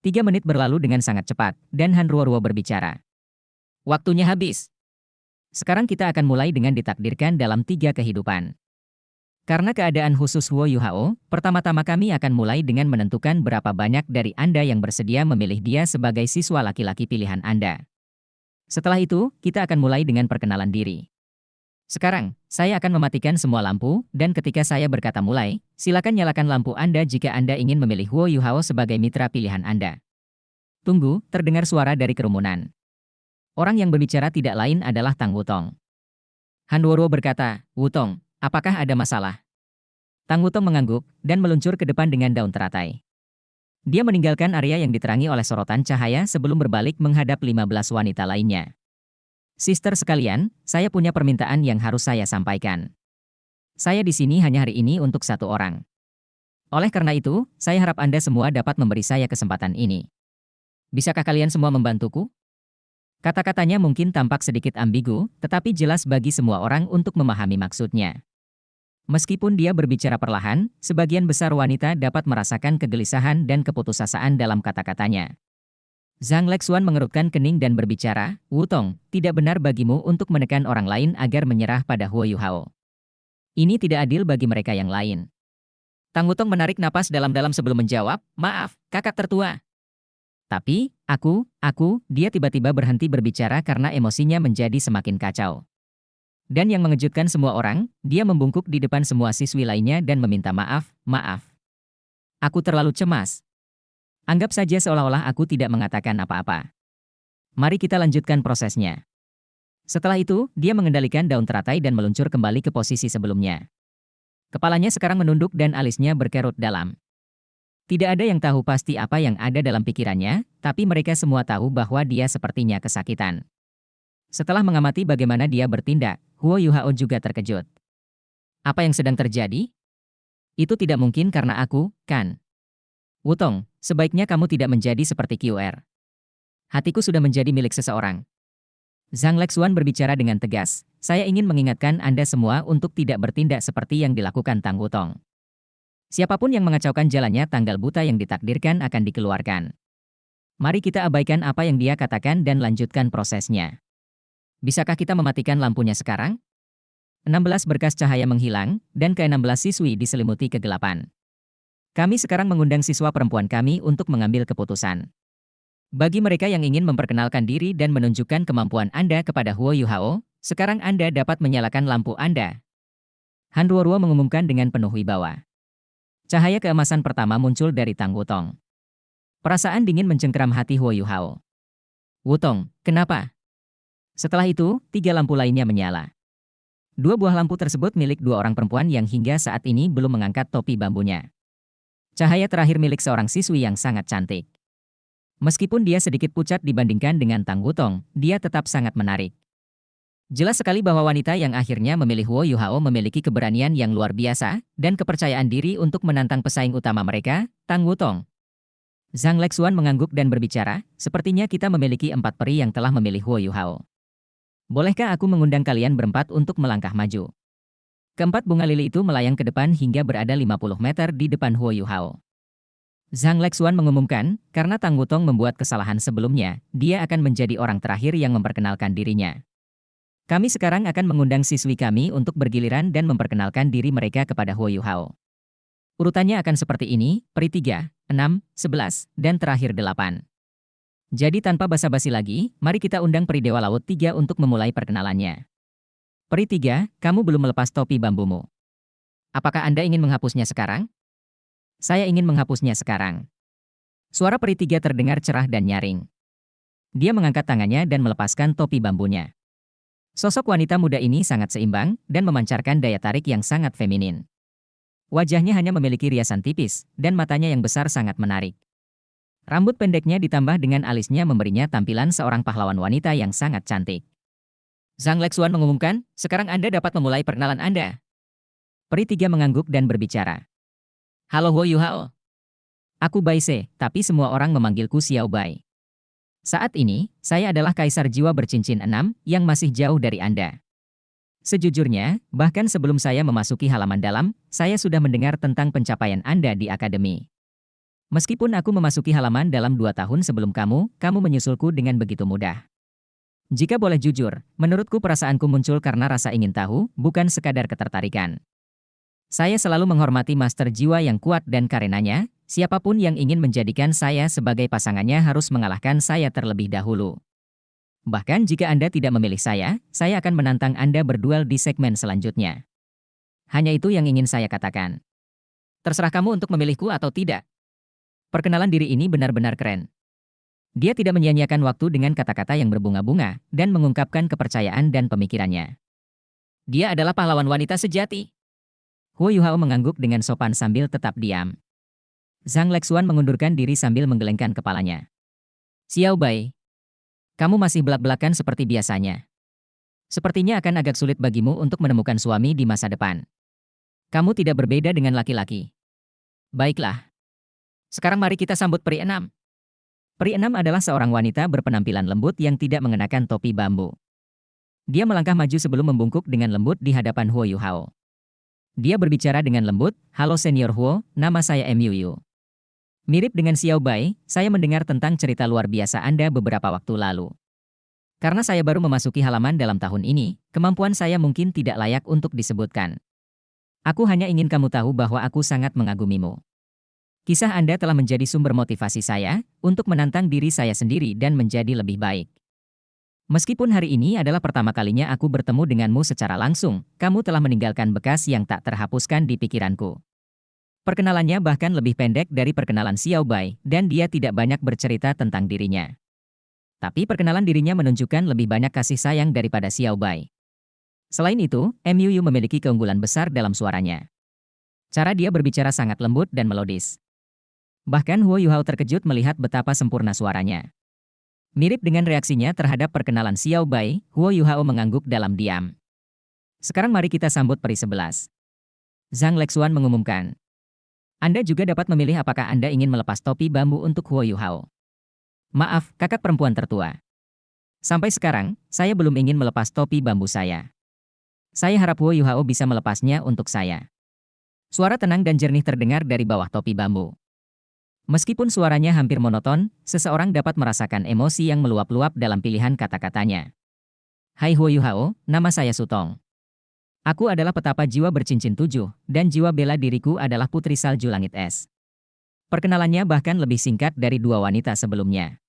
3 menit berlalu dengan sangat cepat, dan Han Ruoruo berbicara. Waktunya habis. Sekarang kita akan mulai dengan ditakdirkan dalam 3 kehidupan. Karena keadaan khusus Huo Yuhao, pertama-tama kami akan mulai dengan menentukan berapa banyak dari Anda yang bersedia memilih dia sebagai siswa laki-laki pilihan Anda. Setelah itu, kita akan mulai dengan perkenalan diri. Sekarang, saya akan mematikan semua lampu, dan ketika saya berkata mulai, silakan nyalakan lampu Anda jika Anda ingin memilih Huo Yuhao sebagai mitra pilihan Anda. Tunggu, terdengar suara dari kerumunan. Orang yang berbicara tidak lain adalah Tang Wutong. Han Ruoruo berkata, Wutong, apakah ada masalah? Tang Wutong mengangguk, dan meluncur ke depan dengan daun teratai. Dia meninggalkan area yang diterangi oleh sorotan cahaya sebelum berbalik menghadap 15 wanita lainnya. Sister sekalian, saya punya permintaan yang harus saya sampaikan. Saya di sini hanya hari ini untuk 1 orang. Oleh karena itu, saya harap Anda semua dapat memberi saya kesempatan ini. Bisakah kalian semua membantuku? Kata-katanya mungkin tampak sedikit ambigu, tetapi jelas bagi semua orang untuk memahami maksudnya. Meskipun dia berbicara perlahan, sebagian besar wanita dapat merasakan kegelisahan dan keputusasaan dalam kata-katanya. Zhang Lexuan mengerutkan kening dan berbicara, Wutong, tidak benar bagimu untuk menekan orang lain agar menyerah pada Huo Yuhao. Ini tidak adil bagi mereka yang lain. Tang Wutong menarik napas dalam-dalam sebelum menjawab, maaf, kakak tertua. Tapi, dia tiba-tiba berhenti berbicara karena emosinya menjadi semakin kacau. Dan yang mengejutkan semua orang, dia membungkuk di depan semua siswi lainnya dan meminta maaf. Aku terlalu cemas. Anggap saja seolah-olah aku tidak mengatakan apa-apa. Mari kita lanjutkan prosesnya. Setelah itu, dia mengendalikan daun teratai dan meluncur kembali ke posisi sebelumnya. Kepalanya sekarang menunduk dan alisnya berkerut dalam. Tidak ada yang tahu pasti apa yang ada dalam pikirannya, tapi mereka semua tahu bahwa dia sepertinya kesakitan. Setelah mengamati bagaimana dia bertindak, Huo Yuhao juga terkejut. Apa yang sedang terjadi? Itu tidak mungkin karena aku, kan? Wutong, sebaiknya kamu tidak menjadi seperti QR. Hatiku sudah menjadi milik seseorang. Zhang Lexuan berbicara dengan tegas. Saya ingin mengingatkan Anda semua untuk tidak bertindak seperti yang dilakukan Tang Wutong. Siapapun yang mengacaukan jalannya tanggal buta yang ditakdirkan akan dikeluarkan. Mari kita abaikan apa yang dia katakan dan lanjutkan prosesnya. Bisakah kita mematikan lampunya sekarang? 16 berkas cahaya menghilang, dan ke-16 siswi diselimuti kegelapan. Kami sekarang mengundang siswa perempuan kami untuk mengambil keputusan. Bagi mereka yang ingin memperkenalkan diri dan menunjukkan kemampuan Anda kepada Huo Yuhao, sekarang Anda dapat menyalakan lampu Anda. Han Ruoruo mengumumkan dengan penuh wibawa. Cahaya keemasan pertama muncul dari Tang Wutong. Perasaan dingin mencengkeram hati Huo Yuhao. Wutong, kenapa? Setelah itu, 3 lampu lainnya menyala. 2 buah lampu tersebut milik 2 orang perempuan yang hingga saat ini belum mengangkat topi bambunya. Cahaya terakhir milik seorang siswi yang sangat cantik. Meskipun dia sedikit pucat dibandingkan dengan Tang Wutong, dia tetap sangat menarik. Jelas sekali bahwa wanita yang akhirnya memilih Huo Yuhao memiliki keberanian yang luar biasa dan kepercayaan diri untuk menantang pesaing utama mereka, Tang Wutong. Zhang Lexuan mengangguk dan berbicara, sepertinya kita memiliki 4 peri yang telah memilih Huo Yuhao. Bolehkah aku mengundang kalian berempat untuk melangkah maju? Keempat bunga lili itu melayang ke depan hingga berada 50 meter di depan Huo Yuhao. Zhang Lexuan mengumumkan, karena Tang Wutong membuat kesalahan sebelumnya, dia akan menjadi orang terakhir yang memperkenalkan dirinya. Kami sekarang akan mengundang siswi kami untuk bergiliran dan memperkenalkan diri mereka kepada Huo Yuhao. Urutannya akan seperti ini, peri 3, 6, 11, dan terakhir 8. Jadi tanpa basa-basi lagi, mari kita undang peri Dewa Laut 3 untuk memulai perkenalannya. Peri 3, kamu belum melepas topi bambumu. Apakah Anda ingin menghapusnya sekarang? Saya ingin menghapusnya sekarang. Suara peri 3 terdengar cerah dan nyaring. Dia mengangkat tangannya dan melepaskan topi bambunya. Sosok wanita muda ini sangat seimbang dan memancarkan daya tarik yang sangat feminin. Wajahnya hanya memiliki riasan tipis, dan matanya yang besar sangat menarik. Rambut pendeknya ditambah dengan alisnya memberinya tampilan seorang pahlawan wanita yang sangat cantik. Zhang Lexuan mengumumkan, sekarang Anda dapat memulai perkenalan Anda. Peri 3 mengangguk dan berbicara. Halo Huo Yuhao. Aku Bai Se, tapi semua orang memanggilku Xiao Bai. Saat ini, saya adalah kaisar jiwa bercincin 6 yang masih jauh dari Anda. Sejujurnya, bahkan sebelum saya memasuki halaman dalam, saya sudah mendengar tentang pencapaian Anda di akademi. Meskipun aku memasuki halaman dalam 2 tahun sebelum kamu menyusulku dengan begitu mudah. Jika boleh jujur, menurutku perasaanku muncul karena rasa ingin tahu, bukan sekadar ketertarikan. Saya selalu menghormati master jiwa yang kuat dan karenanya, siapapun yang ingin menjadikan saya sebagai pasangannya harus mengalahkan saya terlebih dahulu. Bahkan jika Anda tidak memilih saya akan menantang Anda berduel di segmen selanjutnya. Hanya itu yang ingin saya katakan. Terserah kamu untuk memilihku atau tidak. Perkenalan diri ini benar-benar keren. Dia tidak menyia-nyiakan waktu dengan kata-kata yang berbunga-bunga dan mengungkapkan kepercayaan dan pemikirannya. Dia adalah pahlawan wanita sejati. Huo Yuhao mengangguk dengan sopan sambil tetap diam. Zhang Lexuan mengundurkan diri sambil menggelengkan kepalanya. Xiao Bai, kamu masih belak-belakan seperti biasanya. Sepertinya akan agak sulit bagimu untuk menemukan suami di masa depan. Kamu tidak berbeda dengan laki-laki. Baiklah. Sekarang mari kita sambut peri 6. Peri 6 adalah seorang wanita berpenampilan lembut yang tidak mengenakan topi bambu. Dia melangkah maju sebelum membungkuk dengan lembut di hadapan Huo Yuhao. Dia berbicara dengan lembut, halo Senior Huo, nama saya MUU. Mirip dengan Xiao Bai, saya mendengar tentang cerita luar biasa Anda beberapa waktu lalu. Karena saya baru memasuki halaman dalam tahun ini, kemampuan saya mungkin tidak layak untuk disebutkan. Aku hanya ingin kamu tahu bahwa aku sangat mengagumimu. Kisah Anda telah menjadi sumber motivasi saya untuk menantang diri saya sendiri dan menjadi lebih baik. Meskipun hari ini adalah pertama kalinya aku bertemu denganmu secara langsung, kamu telah meninggalkan bekas yang tak terhapuskan di pikiranku. Perkenalannya bahkan lebih pendek dari perkenalan Xiao Bai, dan dia tidak banyak bercerita tentang dirinya. Tapi perkenalan dirinya menunjukkan lebih banyak kasih sayang daripada Xiao Bai. Selain itu, MUU memiliki keunggulan besar dalam suaranya. Cara dia berbicara sangat lembut dan melodis. Bahkan Huo Yuhao terkejut melihat betapa sempurna suaranya. Mirip dengan reaksinya terhadap perkenalan Xiao Bai, Huo Yuhao mengangguk dalam diam. Sekarang mari kita sambut peri 11. Zhang Lexuan mengumumkan. Anda juga dapat memilih apakah Anda ingin melepas topi bambu untuk Huo Yuhao. Maaf, kakak perempuan tertua. Sampai sekarang, saya belum ingin melepas topi bambu saya. Saya harap Huo Yuhao bisa melepasnya untuk saya. Suara tenang dan jernih terdengar dari bawah topi bambu. Meskipun suaranya hampir monoton, seseorang dapat merasakan emosi yang meluap-luap dalam pilihan kata-katanya. Hai Huo Yuhao, nama saya Sutong. Aku adalah petapa jiwa bercincin 7, dan jiwa bela diriku adalah putri salju langit es. Perkenalannya bahkan lebih singkat dari dua wanita sebelumnya.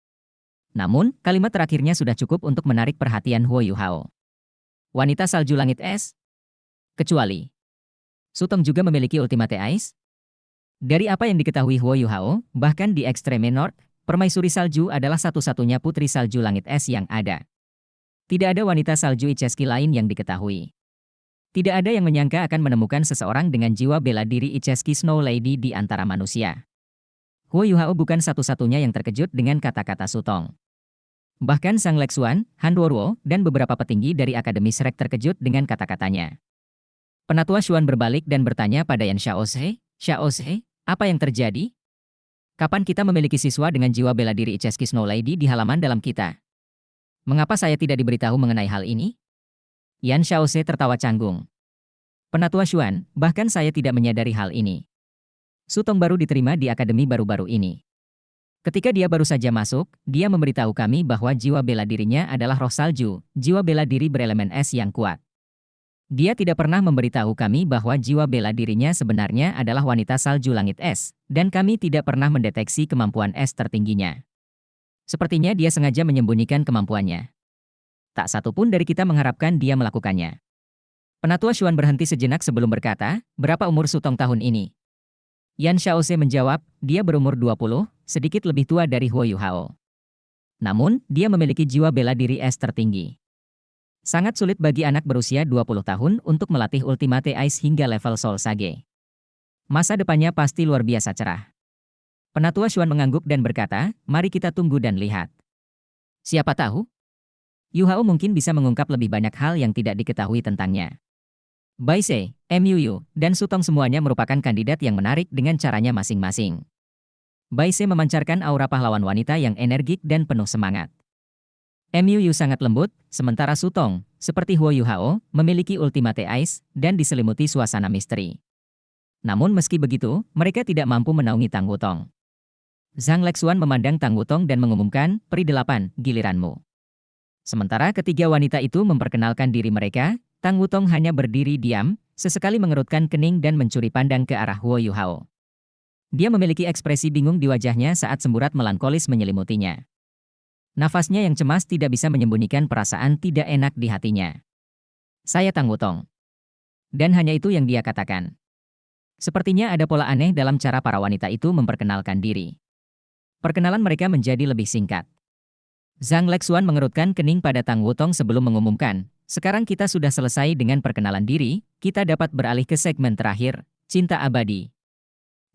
Namun, kalimat terakhirnya sudah cukup untuk menarik perhatian Huo Yuhao. Wanita salju langit es? Kecuali. Sutong juga memiliki ultimate ice? Dari apa yang diketahui Huo Yuhao, bahkan di Extreme North, permaisuri salju adalah satu-satunya putri salju langit es yang ada. Tidak ada wanita salju Icheski lain yang diketahui. Tidak ada yang menyangka akan menemukan seseorang dengan jiwa bela diri Icheski Snow Lady di antara manusia. Huo Yuhao bukan satu-satunya yang terkejut dengan kata-kata Sutong. Bahkan Sang Lexuan, Han Duoruo, dan beberapa petinggi dari Akademi Shrek terkejut dengan kata-katanya. Penatua Xuan berbalik dan bertanya pada Yan Xiaoze, Xiaoze, apa yang terjadi? Kapan kita memiliki siswa dengan jiwa bela diri Icheski Snow Lady di halaman dalam kita? Mengapa saya tidak diberitahu mengenai hal ini? Yan Xiaoze tertawa canggung. Penatua Xuan, bahkan saya tidak menyadari hal ini. Sutong baru diterima di akademi baru-baru ini. Ketika dia baru saja masuk, dia memberitahu kami bahwa jiwa bela dirinya adalah roh salju, jiwa bela diri berelemen es yang kuat. Dia tidak pernah memberitahu kami bahwa jiwa bela dirinya sebenarnya adalah wanita salju langit es, dan kami tidak pernah mendeteksi kemampuan es tertingginya. Sepertinya dia sengaja menyembunyikan kemampuannya. Tak satu pun dari kita mengharapkan dia melakukannya. Penatua Xuan berhenti sejenak sebelum berkata, berapa umur Sutong tahun ini? Yan Xiaoze menjawab, dia berumur 20, sedikit lebih tua dari Huo Yuhao. Namun, dia memiliki jiwa bela diri es tertinggi. Sangat sulit bagi anak berusia 20 tahun untuk melatih Ultimate Ice hingga level Soul Sage. Masa depannya pasti luar biasa cerah. Penatua Xuan mengangguk dan berkata, mari kita tunggu dan lihat. Siapa tahu? Yuhao mungkin bisa mengungkap lebih banyak hal yang tidak diketahui tentangnya. Baise, Muyu, dan Sutong semuanya merupakan kandidat yang menarik dengan caranya masing-masing. Baise memancarkan aura pahlawan wanita yang energik dan penuh semangat. Muyu sangat lembut, sementara Sutong, seperti Huo Yuhao, memiliki Ultimate Ice dan diselimuti suasana misteri. Namun meski begitu, mereka tidak mampu menaungi Tang Wutong. Zhang Lexuan memandang Tang Wutong dan mengumumkan, peri 8, giliranmu. Sementara ketiga wanita itu memperkenalkan diri mereka, Tang Wutong hanya berdiri diam, sesekali mengerutkan kening dan mencuri pandang ke arah Huo Yuhao. Dia memiliki ekspresi bingung di wajahnya saat semburat melankolis menyelimutinya. Nafasnya yang cemas tidak bisa menyembunyikan perasaan tidak enak di hatinya. Saya Tang Wutong. Dan hanya itu yang dia katakan. Sepertinya ada pola aneh dalam cara para wanita itu memperkenalkan diri. Perkenalan mereka menjadi lebih singkat. Zhang Lexuan mengerutkan kening pada Tang Wutong sebelum mengumumkan, sekarang kita sudah selesai dengan perkenalan diri, kita dapat beralih ke segmen terakhir, cinta abadi.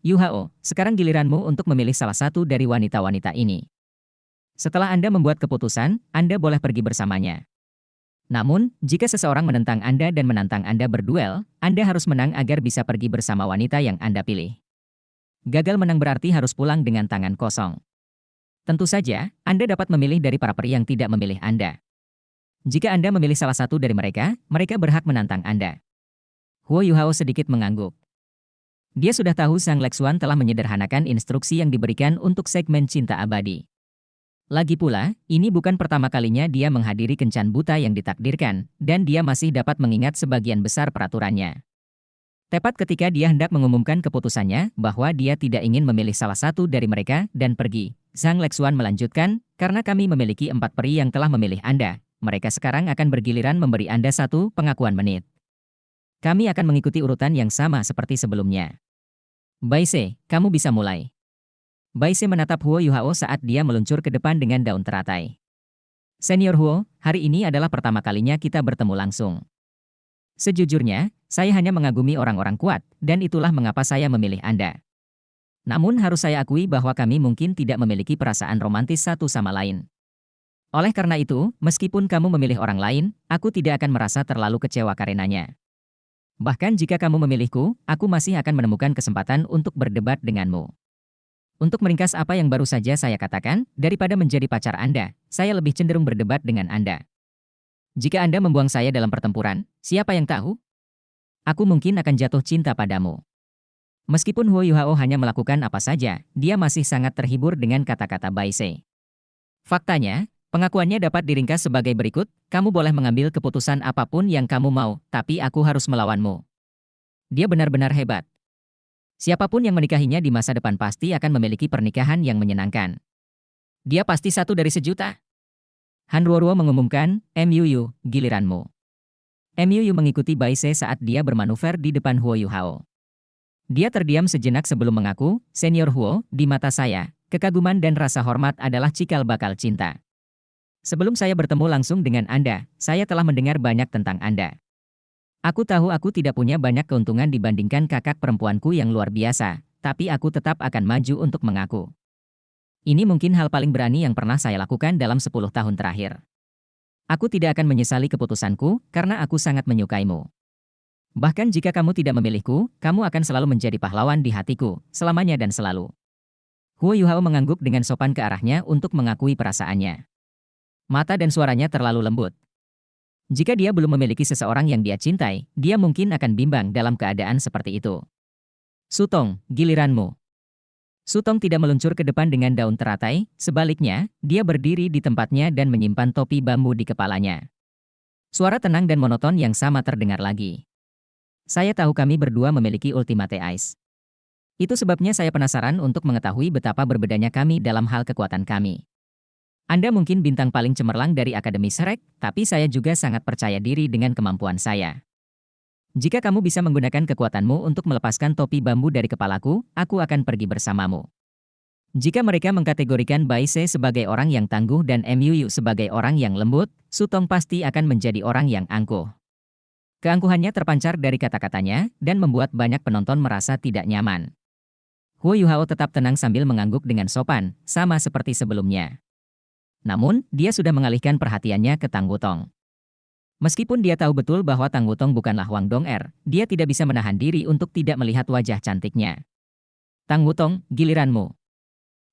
Yuhao, sekarang giliranmu untuk memilih salah satu dari wanita-wanita ini. Setelah Anda membuat keputusan, Anda boleh pergi bersamanya. Namun, jika seseorang menentang Anda dan menantang Anda berduel, Anda harus menang agar bisa pergi bersama wanita yang Anda pilih. Gagal menang berarti harus pulang dengan tangan kosong. Tentu saja, Anda dapat memilih dari para peri yang tidak memilih Anda. Jika Anda memilih salah satu dari mereka, mereka berhak menantang Anda. Huo Yuhao sedikit mengangguk. Dia sudah tahu Sang Lexuan telah menyederhanakan instruksi yang diberikan untuk segmen cinta abadi. Lagi pula, ini bukan pertama kalinya dia menghadiri kencan buta yang ditakdirkan, dan dia masih dapat mengingat sebagian besar peraturannya. Tepat ketika dia hendak mengumumkan keputusannya bahwa dia tidak ingin memilih salah satu dari mereka dan pergi, Zhang Lexuan melanjutkan, karena kami memiliki 4 peri yang telah memilih Anda, mereka sekarang akan bergiliran memberi Anda 1 pengakuan menit. Kami akan mengikuti urutan yang sama seperti sebelumnya. Baise, kamu bisa mulai. Baise menatap Huo Yuhao saat dia meluncur ke depan dengan daun teratai. Senior Huo, hari ini adalah pertama kalinya kita bertemu langsung. Sejujurnya, saya hanya mengagumi orang-orang kuat, dan itulah mengapa saya memilih Anda. Namun harus saya akui bahwa kami mungkin tidak memiliki perasaan romantis satu sama lain. Oleh karena itu, meskipun kamu memilih orang lain, aku tidak akan merasa terlalu kecewa karenanya. Bahkan jika kamu memilihku, aku masih akan menemukan kesempatan untuk berdebat denganmu. Untuk meringkas apa yang baru saja saya katakan, daripada menjadi pacar Anda, saya lebih cenderung berdebat dengan Anda. Jika Anda membuang saya dalam pertempuran, siapa yang tahu? Aku mungkin akan jatuh cinta padamu. Meskipun Huo Yuhao hanya melakukan apa saja, dia masih sangat terhibur dengan kata-kata Bai Sei. Faktanya, pengakuannya dapat diringkas sebagai berikut, kamu boleh mengambil keputusan apapun yang kamu mau, tapi aku harus melawanmu. Dia benar-benar hebat. Siapapun yang menikahinya di masa depan pasti akan memiliki pernikahan yang menyenangkan. Dia pasti satu dari sejuta. Han Ruoruo mengumumkan, MUU, giliranmu. MUU mengikuti Bai Sei saat dia bermanuver di depan Huo Yuhao. Dia terdiam sejenak sebelum mengaku, Senior Huo, di mata saya, kekaguman dan rasa hormat adalah cikal bakal cinta. Sebelum saya bertemu langsung dengan Anda, saya telah mendengar banyak tentang Anda. Aku tahu aku tidak punya banyak keuntungan dibandingkan kakak perempuanku yang luar biasa, tapi aku tetap akan maju untuk mengaku. Ini mungkin hal paling berani yang pernah saya lakukan dalam 10 tahun terakhir. Aku tidak akan menyesali keputusanku, karena aku sangat menyukaimu. Bahkan jika kamu tidak memilihku, kamu akan selalu menjadi pahlawan di hatiku, selamanya dan selalu. Huo Yuhao mengangguk dengan sopan ke arahnya untuk mengakui perasaannya. Mata dan suaranya terlalu lembut. Jika dia belum memiliki seseorang yang dia cintai, dia mungkin akan bimbang dalam keadaan seperti itu. Sutong, giliranmu. Sutong tidak meluncur ke depan dengan daun teratai, sebaliknya, dia berdiri di tempatnya dan menyimpan topi bambu di kepalanya. Suara tenang dan monoton yang sama terdengar lagi. Saya tahu kami berdua memiliki ultimate ice. Itu sebabnya saya penasaran untuk mengetahui betapa berbedanya kami dalam hal kekuatan kami. Anda mungkin bintang paling cemerlang dari Akademi Shrek, tapi saya juga sangat percaya diri dengan kemampuan saya. Jika kamu bisa menggunakan kekuatanmu untuk melepaskan topi bambu dari kepalaku, aku akan pergi bersamamu. Jika mereka mengkategorikan Bai Sei sebagai orang yang tangguh dan MUU sebagai orang yang lembut, Sutong pasti akan menjadi orang yang angkuh. Keangkuhannya terpancar dari kata-katanya, dan membuat banyak penonton merasa tidak nyaman. Huo Yuhao tetap tenang sambil mengangguk dengan sopan, sama seperti sebelumnya. Namun, dia sudah mengalihkan perhatiannya ke Tang Wutong. Meskipun dia tahu betul bahwa Tang Wutong bukanlah Wang Dong'er, dia tidak bisa menahan diri untuk tidak melihat wajah cantiknya. Tang Wutong, giliranmu.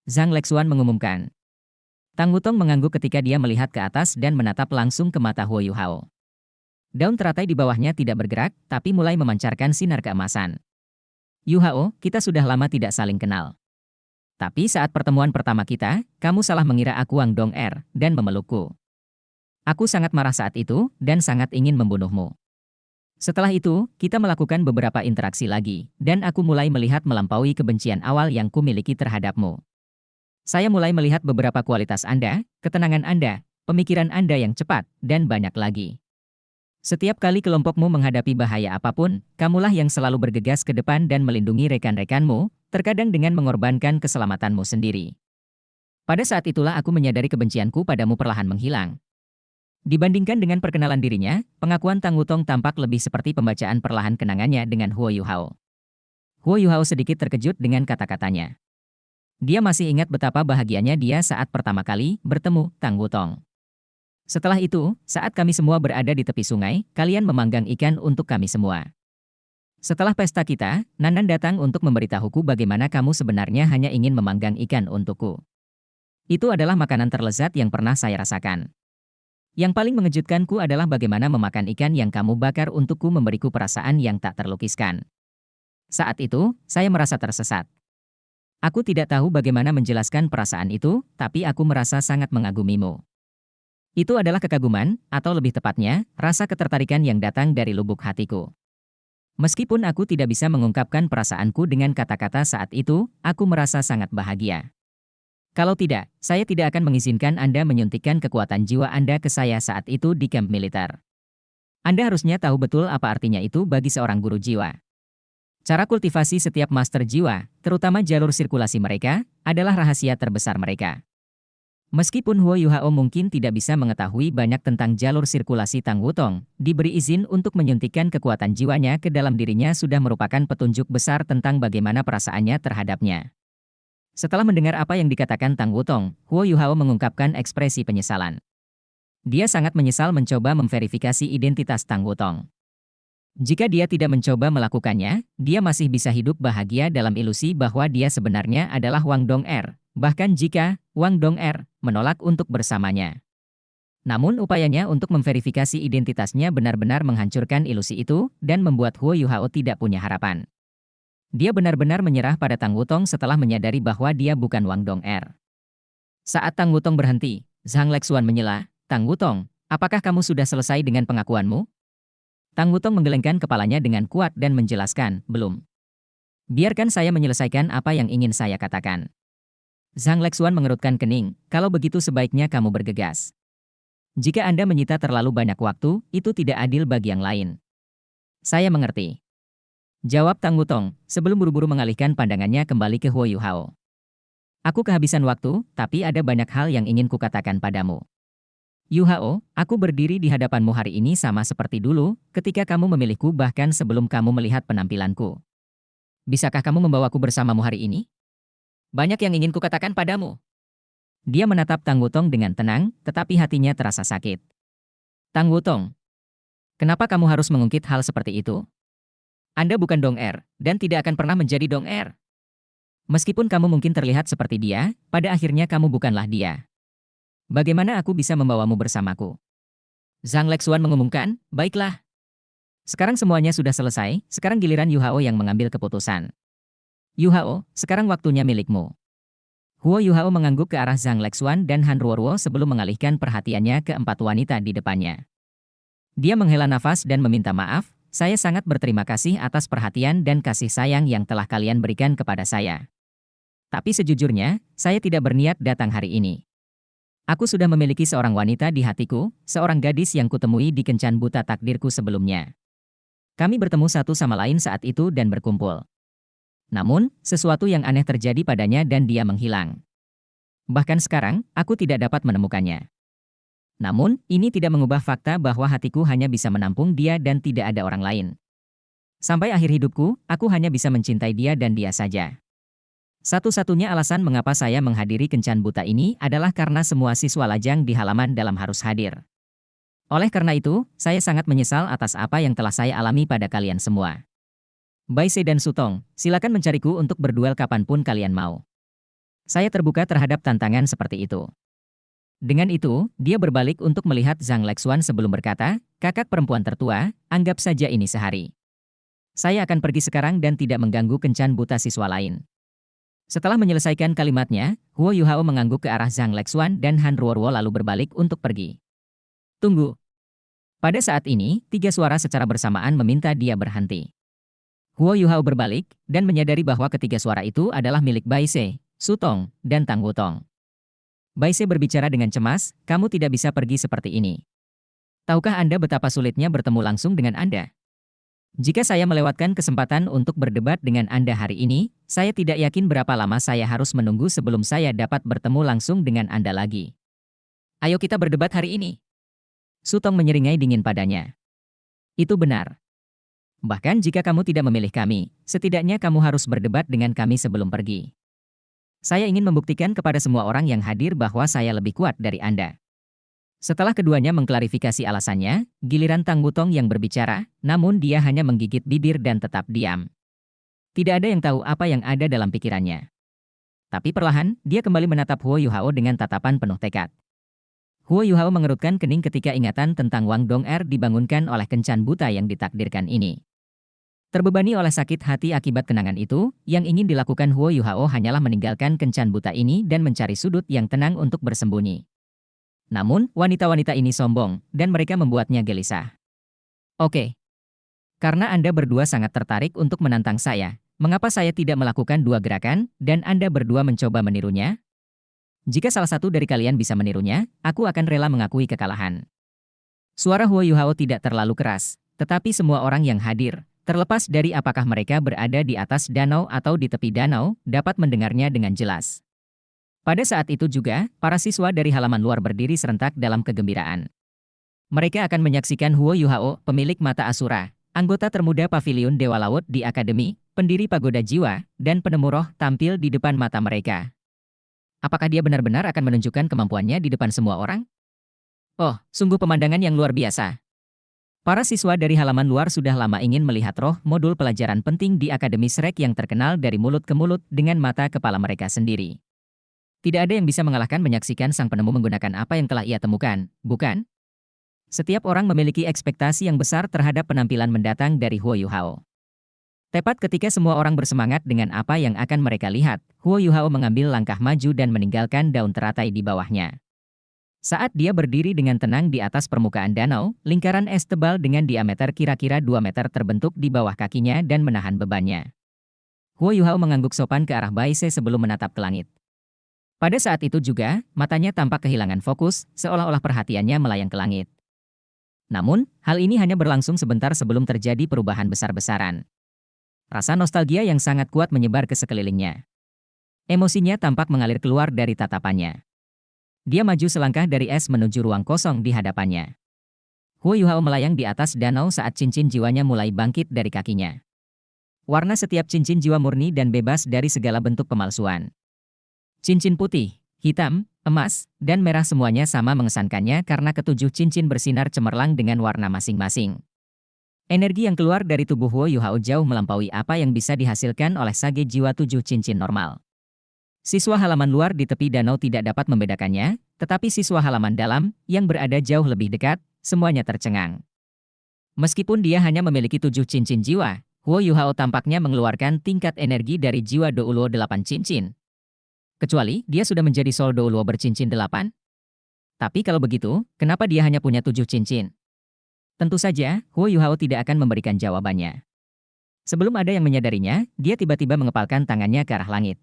Zhang Lexuan mengumumkan. Tang Wutong mengangguk ketika dia melihat ke atas dan menatap langsung ke mata Huo Yuhao. Daun teratai di bawahnya tidak bergerak, tapi mulai memancarkan sinar keemasan. Yuhao, kita sudah lama tidak saling kenal. Tapi saat pertemuan pertama kita, kamu salah mengira aku Wang Dong'er, dan memelukku. Aku sangat marah saat itu, dan sangat ingin membunuhmu. Setelah itu, kita melakukan beberapa interaksi lagi, dan aku mulai melihat melampaui kebencian awal yang kumiliki terhadapmu. Saya mulai melihat beberapa kualitas Anda, ketenangan Anda, pemikiran Anda yang cepat, dan banyak lagi. Setiap kali kelompokmu menghadapi bahaya apapun, kamulah yang selalu bergegas ke depan dan melindungi rekan-rekanmu, terkadang dengan mengorbankan keselamatanmu sendiri. Pada saat itulah aku menyadari kebencianku padamu perlahan menghilang. Dibandingkan dengan perkenalan dirinya, pengakuan Tang Wutong tampak lebih seperti pembacaan perlahan kenangannya dengan Huo Yuhao. Huo Yuhao sedikit terkejut dengan kata-katanya. Dia masih ingat betapa bahagianya dia saat pertama kali bertemu Tang Wutong. Setelah itu, saat kami semua berada di tepi sungai, kalian memanggang ikan untuk kami semua. Setelah pesta kita, Nanan datang untuk memberitahuku bagaimana kamu sebenarnya hanya ingin memanggang ikan untukku. Itu adalah makanan terlezat yang pernah saya rasakan. Yang paling mengejutkanku adalah bagaimana memakan ikan yang kamu bakar untukku memberiku perasaan yang tak terlukiskan. Saat itu, saya merasa tersesat. Aku tidak tahu bagaimana menjelaskan perasaan itu, tapi aku merasa sangat mengagumimu. Itu adalah kekaguman, atau lebih tepatnya, rasa ketertarikan yang datang dari lubuk hatiku. Meskipun aku tidak bisa mengungkapkan perasaanku dengan kata-kata saat itu, aku merasa sangat bahagia. Kalau tidak, saya tidak akan mengizinkan Anda menyuntikkan kekuatan jiwa Anda ke saya saat itu di kamp militer. Anda harusnya tahu betul apa artinya itu bagi seorang guru jiwa. Cara kultivasi setiap master jiwa, terutama jalur sirkulasi mereka, adalah rahasia terbesar mereka. Meskipun Huo Yuhao mungkin tidak bisa mengetahui banyak tentang jalur sirkulasi Tang Wutong, diberi izin untuk menyuntikkan kekuatan jiwanya ke dalam dirinya sudah merupakan petunjuk besar tentang bagaimana perasaannya terhadapnya. Setelah mendengar apa yang dikatakan Tang Wutong, Huo Yuhao mengungkapkan ekspresi penyesalan. Dia sangat menyesal mencoba memverifikasi identitas Tang Wutong. Jika dia tidak mencoba melakukannya, dia masih bisa hidup bahagia dalam ilusi bahwa dia sebenarnya adalah Wang Dong'er, bahkan jika Wang Dong'er menolak untuk bersamanya. Namun upayanya untuk memverifikasi identitasnya benar-benar menghancurkan ilusi itu dan membuat Huo Yuhao tidak punya harapan. Dia benar-benar menyerah pada Tang Wutong setelah menyadari bahwa dia bukan Wang Dong'er. Saat Tang Wutong berhenti, Zhang Lexuan menyela, "Tang Wutong, apakah kamu sudah selesai dengan pengakuanmu?" Tang Wutong menggelengkan kepalanya dengan kuat dan menjelaskan, "Belum. Biarkan saya menyelesaikan apa yang ingin saya katakan." Zhang Lexuan mengerutkan kening, "Kalau begitu sebaiknya kamu bergegas. Jika Anda menyita terlalu banyak waktu, itu tidak adil bagi yang lain." "Saya mengerti," jawab Tang Wutong, sebelum buru-buru mengalihkan pandangannya kembali ke Huo Yuhao. "Aku kehabisan waktu, tapi ada banyak hal yang ingin kukatakan padamu. Yuhao, aku berdiri di hadapanmu hari ini sama seperti dulu, ketika kamu memilihku bahkan sebelum kamu melihat penampilanku. Bisakah kamu membawaku bersamamu hari ini? Banyak yang ingin kukatakan padamu." Dia menatap Tang Wutong dengan tenang, tetapi hatinya terasa sakit. "Tang Wutong, kenapa kamu harus mengungkit hal seperti itu? Anda bukan Dong'er, dan tidak akan pernah menjadi Dong'er. Meskipun kamu mungkin terlihat seperti dia, pada akhirnya kamu bukanlah dia. Bagaimana aku bisa membawamu bersamaku?" Zhang Lexuan mengumumkan, "Baiklah. Sekarang semuanya sudah selesai, sekarang giliran Yuhao yang mengambil keputusan. Yuhao, sekarang waktunya milikmu." Huo Yuhao mengangguk ke arah Zhang Lexuan dan Han Ruoruo sebelum mengalihkan perhatiannya ke 4 wanita di depannya. Dia menghela nafas dan meminta maaf, "Saya sangat berterima kasih atas perhatian dan kasih sayang yang telah kalian berikan kepada saya. Tapi sejujurnya, saya tidak berniat datang hari ini. Aku sudah memiliki seorang wanita di hatiku, seorang gadis yang kutemui di kencan buta takdirku sebelumnya. Kami bertemu satu sama lain saat itu dan berkumpul. Namun, sesuatu yang aneh terjadi padanya dan dia menghilang. Bahkan sekarang, aku tidak dapat menemukannya. Namun, ini tidak mengubah fakta bahwa hatiku hanya bisa menampung dia dan tidak ada orang lain. Sampai akhir hidupku, aku hanya bisa mencintai dia dan dia saja. Satu-satunya alasan mengapa saya menghadiri kencan buta ini adalah karena semua siswa lajang di halaman dalam harus hadir. Oleh karena itu, saya sangat menyesal atas apa yang telah saya alami pada kalian semua. Baise dan Sutong, silakan mencariku untuk berduel kapanpun kalian mau. Saya terbuka terhadap tantangan seperti itu." Dengan itu, dia berbalik untuk melihat Zhang Lexuan sebelum berkata, "Kakak perempuan tertua, anggap saja ini sehari. Saya akan pergi sekarang dan tidak mengganggu kencan buta siswa lain." Setelah menyelesaikan kalimatnya, Huo Yuhao mengangguk ke arah Zhang Lexuan dan Han Ruoruo lalu berbalik untuk pergi. "Tunggu." Pada saat ini, 3 suara secara bersamaan meminta dia berhenti. Huo Yuhao berbalik, dan menyadari bahwa ketiga suara itu adalah milik Baise, Sutong, dan Tang Wutong. Baise berbicara dengan cemas, "Kamu tidak bisa pergi seperti ini. Tahukah Anda betapa sulitnya bertemu langsung dengan Anda? Jika saya melewatkan kesempatan untuk berdebat dengan Anda hari ini, saya tidak yakin berapa lama saya harus menunggu sebelum saya dapat bertemu langsung dengan Anda lagi. Ayo kita berdebat hari ini." Sutong menyeringai dingin padanya. "Itu benar. Bahkan jika kamu tidak memilih kami, setidaknya kamu harus berdebat dengan kami sebelum pergi. Saya ingin membuktikan kepada semua orang yang hadir bahwa saya lebih kuat dari Anda." Setelah keduanya mengklarifikasi alasannya, giliran Tang Wutong yang berbicara, namun dia hanya menggigit bibir dan tetap diam. Tidak ada yang tahu apa yang ada dalam pikirannya. Tapi perlahan, dia kembali menatap Huo Yuhao dengan tatapan penuh tekad. Huo Yuhao mengerutkan kening ketika ingatan tentang Wang Dong'er dibangunkan oleh kencan buta yang ditakdirkan ini. Terbebani oleh sakit hati akibat kenangan itu, yang ingin dilakukan Huo Yuhao hanyalah meninggalkan kencan buta ini dan mencari sudut yang tenang untuk bersembunyi. Namun, wanita-wanita ini sombong, dan mereka membuatnya gelisah. "Oke. Karena Anda berdua sangat tertarik untuk menantang saya, mengapa saya tidak melakukan 2 gerakan, dan Anda berdua mencoba menirunya? Jika salah satu dari kalian bisa menirunya, aku akan rela mengakui kekalahan." Suara Huo Yuhao tidak terlalu keras, tetapi semua orang yang hadir, terlepas dari apakah mereka berada di atas danau atau di tepi danau, dapat mendengarnya dengan jelas. Pada saat itu juga, para siswa dari halaman luar berdiri serentak dalam kegembiraan. Mereka akan menyaksikan Huo Yuhao, pemilik mata Asura, Anggota termuda Paviliun Dewa Laut di Akademi, pendiri Pagoda Jiwa, dan penemu roh tampil di depan mata mereka. Apakah dia benar-benar akan menunjukkan kemampuannya di depan semua orang? Oh, sungguh pemandangan yang luar biasa. Para siswa dari halaman luar sudah lama ingin melihat roh modul pelajaran penting di Akademi Shrek yang terkenal dari mulut ke mulut dengan mata kepala mereka sendiri. Tidak ada yang bisa mengalahkan menyaksikan sang penemu menggunakan apa yang telah ia temukan, bukan? Setiap orang memiliki ekspektasi yang besar terhadap penampilan mendatang dari Huo Yuhao. Tepat ketika semua orang bersemangat dengan apa yang akan mereka lihat, Huo Yuhao mengambil langkah maju dan meninggalkan daun teratai di bawahnya. Saat dia berdiri dengan tenang di atas permukaan danau, lingkaran es tebal dengan diameter kira-kira 2 meter terbentuk di bawah kakinya dan menahan bebannya. Huo Yuhao mengangguk sopan ke arah Bai Se sebelum menatap ke langit. Pada saat itu juga, matanya tampak kehilangan fokus, seolah-olah perhatiannya melayang ke langit. Namun, hal ini hanya berlangsung sebentar sebelum terjadi perubahan besar-besaran. Rasa nostalgia yang sangat kuat menyebar ke sekelilingnya. Emosinya tampak mengalir keluar dari tatapannya. Dia maju selangkah dari es menuju ruang kosong di hadapannya. Huo Yuhao melayang di atas danau saat cincin jiwanya mulai bangkit dari kakinya. Warna setiap cincin jiwa murni dan bebas dari segala bentuk pemalsuan. Cincin putih, hitam, emas, dan merah semuanya sama mengesankannya karena ketujuh cincin bersinar cemerlang dengan warna masing-masing. Energi yang keluar dari tubuh Huo Yuhao jauh melampaui apa yang bisa dihasilkan oleh sage jiwa tujuh cincin normal. Siswa halaman luar di tepi danau tidak dapat membedakannya, tetapi siswa halaman dalam, yang berada jauh lebih dekat, semuanya tercengang. Meskipun dia hanya memiliki 7 cincin jiwa, Huo Yuhao tampaknya mengeluarkan tingkat energi dari jiwa Douluo 8 cincin. Kecuali dia sudah menjadi Soul Douluo bercincin 8? Tapi kalau begitu, kenapa dia hanya punya 7 cincin? Tentu saja, Huo Yuhao tidak akan memberikan jawabannya. Sebelum ada yang menyadarinya, dia tiba-tiba mengepalkan tangannya ke arah langit.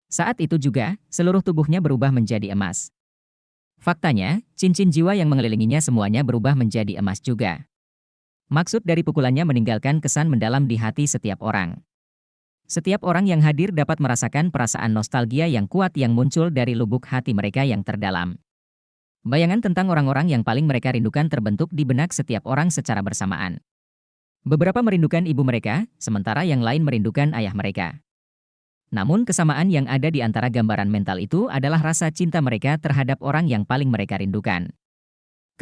Saat itu juga, seluruh tubuhnya berubah menjadi emas. Faktanya, cincin jiwa yang mengelilinginya semuanya berubah menjadi emas juga. Maksud dari pukulannya meninggalkan kesan mendalam di hati setiap orang. Setiap orang yang hadir dapat merasakan perasaan nostalgia yang kuat yang muncul dari lubuk hati mereka yang terdalam. Bayangan tentang orang-orang yang paling mereka rindukan terbentuk di benak setiap orang secara bersamaan. Beberapa merindukan ibu mereka, sementara yang lain merindukan ayah mereka. Namun kesamaan yang ada di antara gambaran mental itu adalah rasa cinta mereka terhadap orang yang paling mereka rindukan.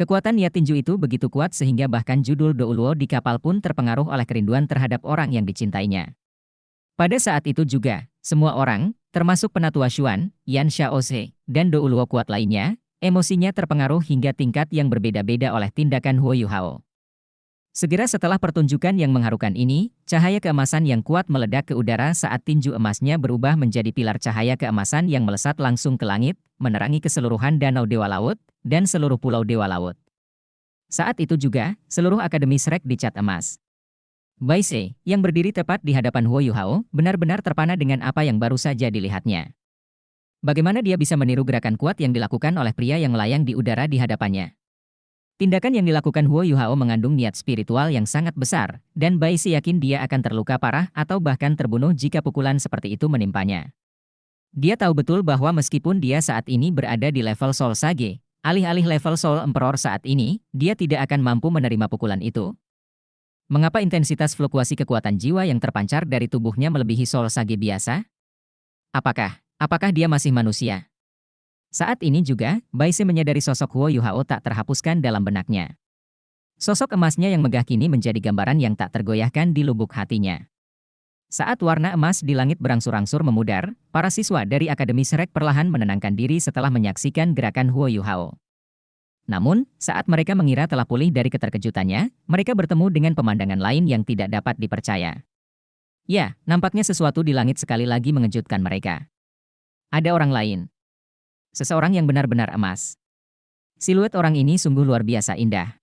Kekuatan niat tinju itu begitu kuat sehingga bahkan judul Douluo di kapal pun terpengaruh oleh kerinduan terhadap orang yang dicintainya. Pada saat itu juga, semua orang, termasuk penatua Xuan, Yan Xiaoze, dan Douluo kuat lainnya, emosinya terpengaruh hingga tingkat yang berbeda-beda oleh tindakan Huo Yuhao. Segera setelah pertunjukan yang mengharukan ini, cahaya keemasan yang kuat meledak ke udara saat tinju emasnya berubah menjadi pilar cahaya keemasan yang melesat langsung ke langit, menerangi keseluruhan Danau Dewa Laut, dan seluruh Pulau Dewa Laut. Saat itu juga, seluruh Akademi Shrek dicat emas. Bai Se, yang berdiri tepat di hadapan Huo Yuhao, benar-benar terpana dengan apa yang baru saja dilihatnya. Bagaimana dia bisa meniru gerakan kuat yang dilakukan oleh pria yang melayang di udara di hadapannya? Tindakan yang dilakukan Huo Yuhao mengandung niat spiritual yang sangat besar, dan Bai Se yakin dia akan terluka parah atau bahkan terbunuh jika pukulan seperti itu menimpanya. Dia tahu betul bahwa meskipun dia saat ini berada di level Soul Sage, alih-alih level Soul Emperor saat ini, dia tidak akan mampu menerima pukulan itu. Mengapa intensitas fluktuasi kekuatan jiwa yang terpancar dari tubuhnya melebihi Soul Sage biasa? Apakah dia masih manusia? Saat ini juga, Bai Se menyadari sosok Huo Yuhao tak terhapuskan dalam benaknya. Sosok emasnya yang megah kini menjadi gambaran yang tak tergoyahkan di lubuk hatinya. Saat warna emas di langit berangsur-angsur memudar, para siswa dari Akademi Shrek perlahan menenangkan diri setelah menyaksikan gerakan Huo Yuhao. Namun, saat mereka mengira telah pulih dari keterkejutannya, mereka bertemu dengan pemandangan lain yang tidak dapat dipercaya. Ya, nampaknya sesuatu di langit sekali lagi mengejutkan mereka. Ada orang lain. Seseorang yang benar-benar emas. Siluet orang ini sungguh luar biasa indah.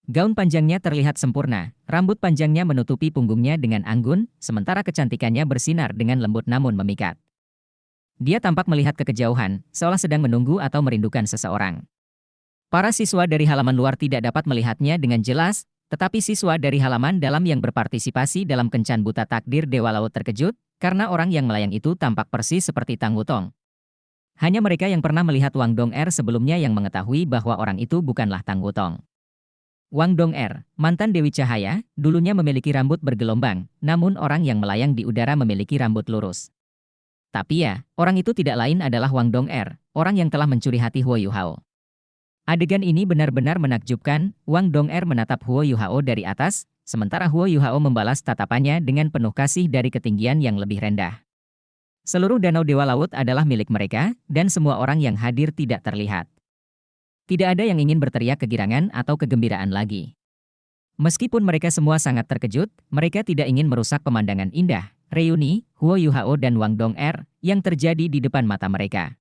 Gaun panjangnya terlihat sempurna, rambut panjangnya menutupi punggungnya dengan anggun, sementara kecantikannya bersinar dengan lembut namun memikat. Dia tampak melihat ke kejauhan, seolah sedang menunggu atau merindukan seseorang. Para siswa dari halaman luar tidak dapat melihatnya dengan jelas, tetapi siswa dari halaman dalam yang berpartisipasi dalam kencan buta takdir Dewa Laut terkejut, karena orang yang melayang itu tampak persis seperti Tang Wutong. Hanya mereka yang pernah melihat Wang Dong'er sebelumnya yang mengetahui bahwa orang itu bukanlah Tang Wutong. Wang Dong'er, mantan Dewi Cahaya, dulunya memiliki rambut bergelombang, namun orang yang melayang di udara memiliki rambut lurus. Tapi ya, orang itu tidak lain adalah Wang Dong'er, orang yang telah mencuri hati Huo Yuhao. Adegan ini benar-benar menakjubkan. Wang Dong'er menatap Huo Yuhao dari atas, sementara Huo Yuhao membalas tatapannya dengan penuh kasih dari ketinggian yang lebih rendah. Seluruh danau Dewa Laut adalah milik mereka, dan semua orang yang hadir tidak terlihat. Tidak ada yang ingin berteriak kegirangan atau kegembiraan lagi. Meskipun mereka semua sangat terkejut, mereka tidak ingin merusak pemandangan indah, reuni, Huo Yuhao dan Wang Dong'er, yang terjadi di depan mata mereka.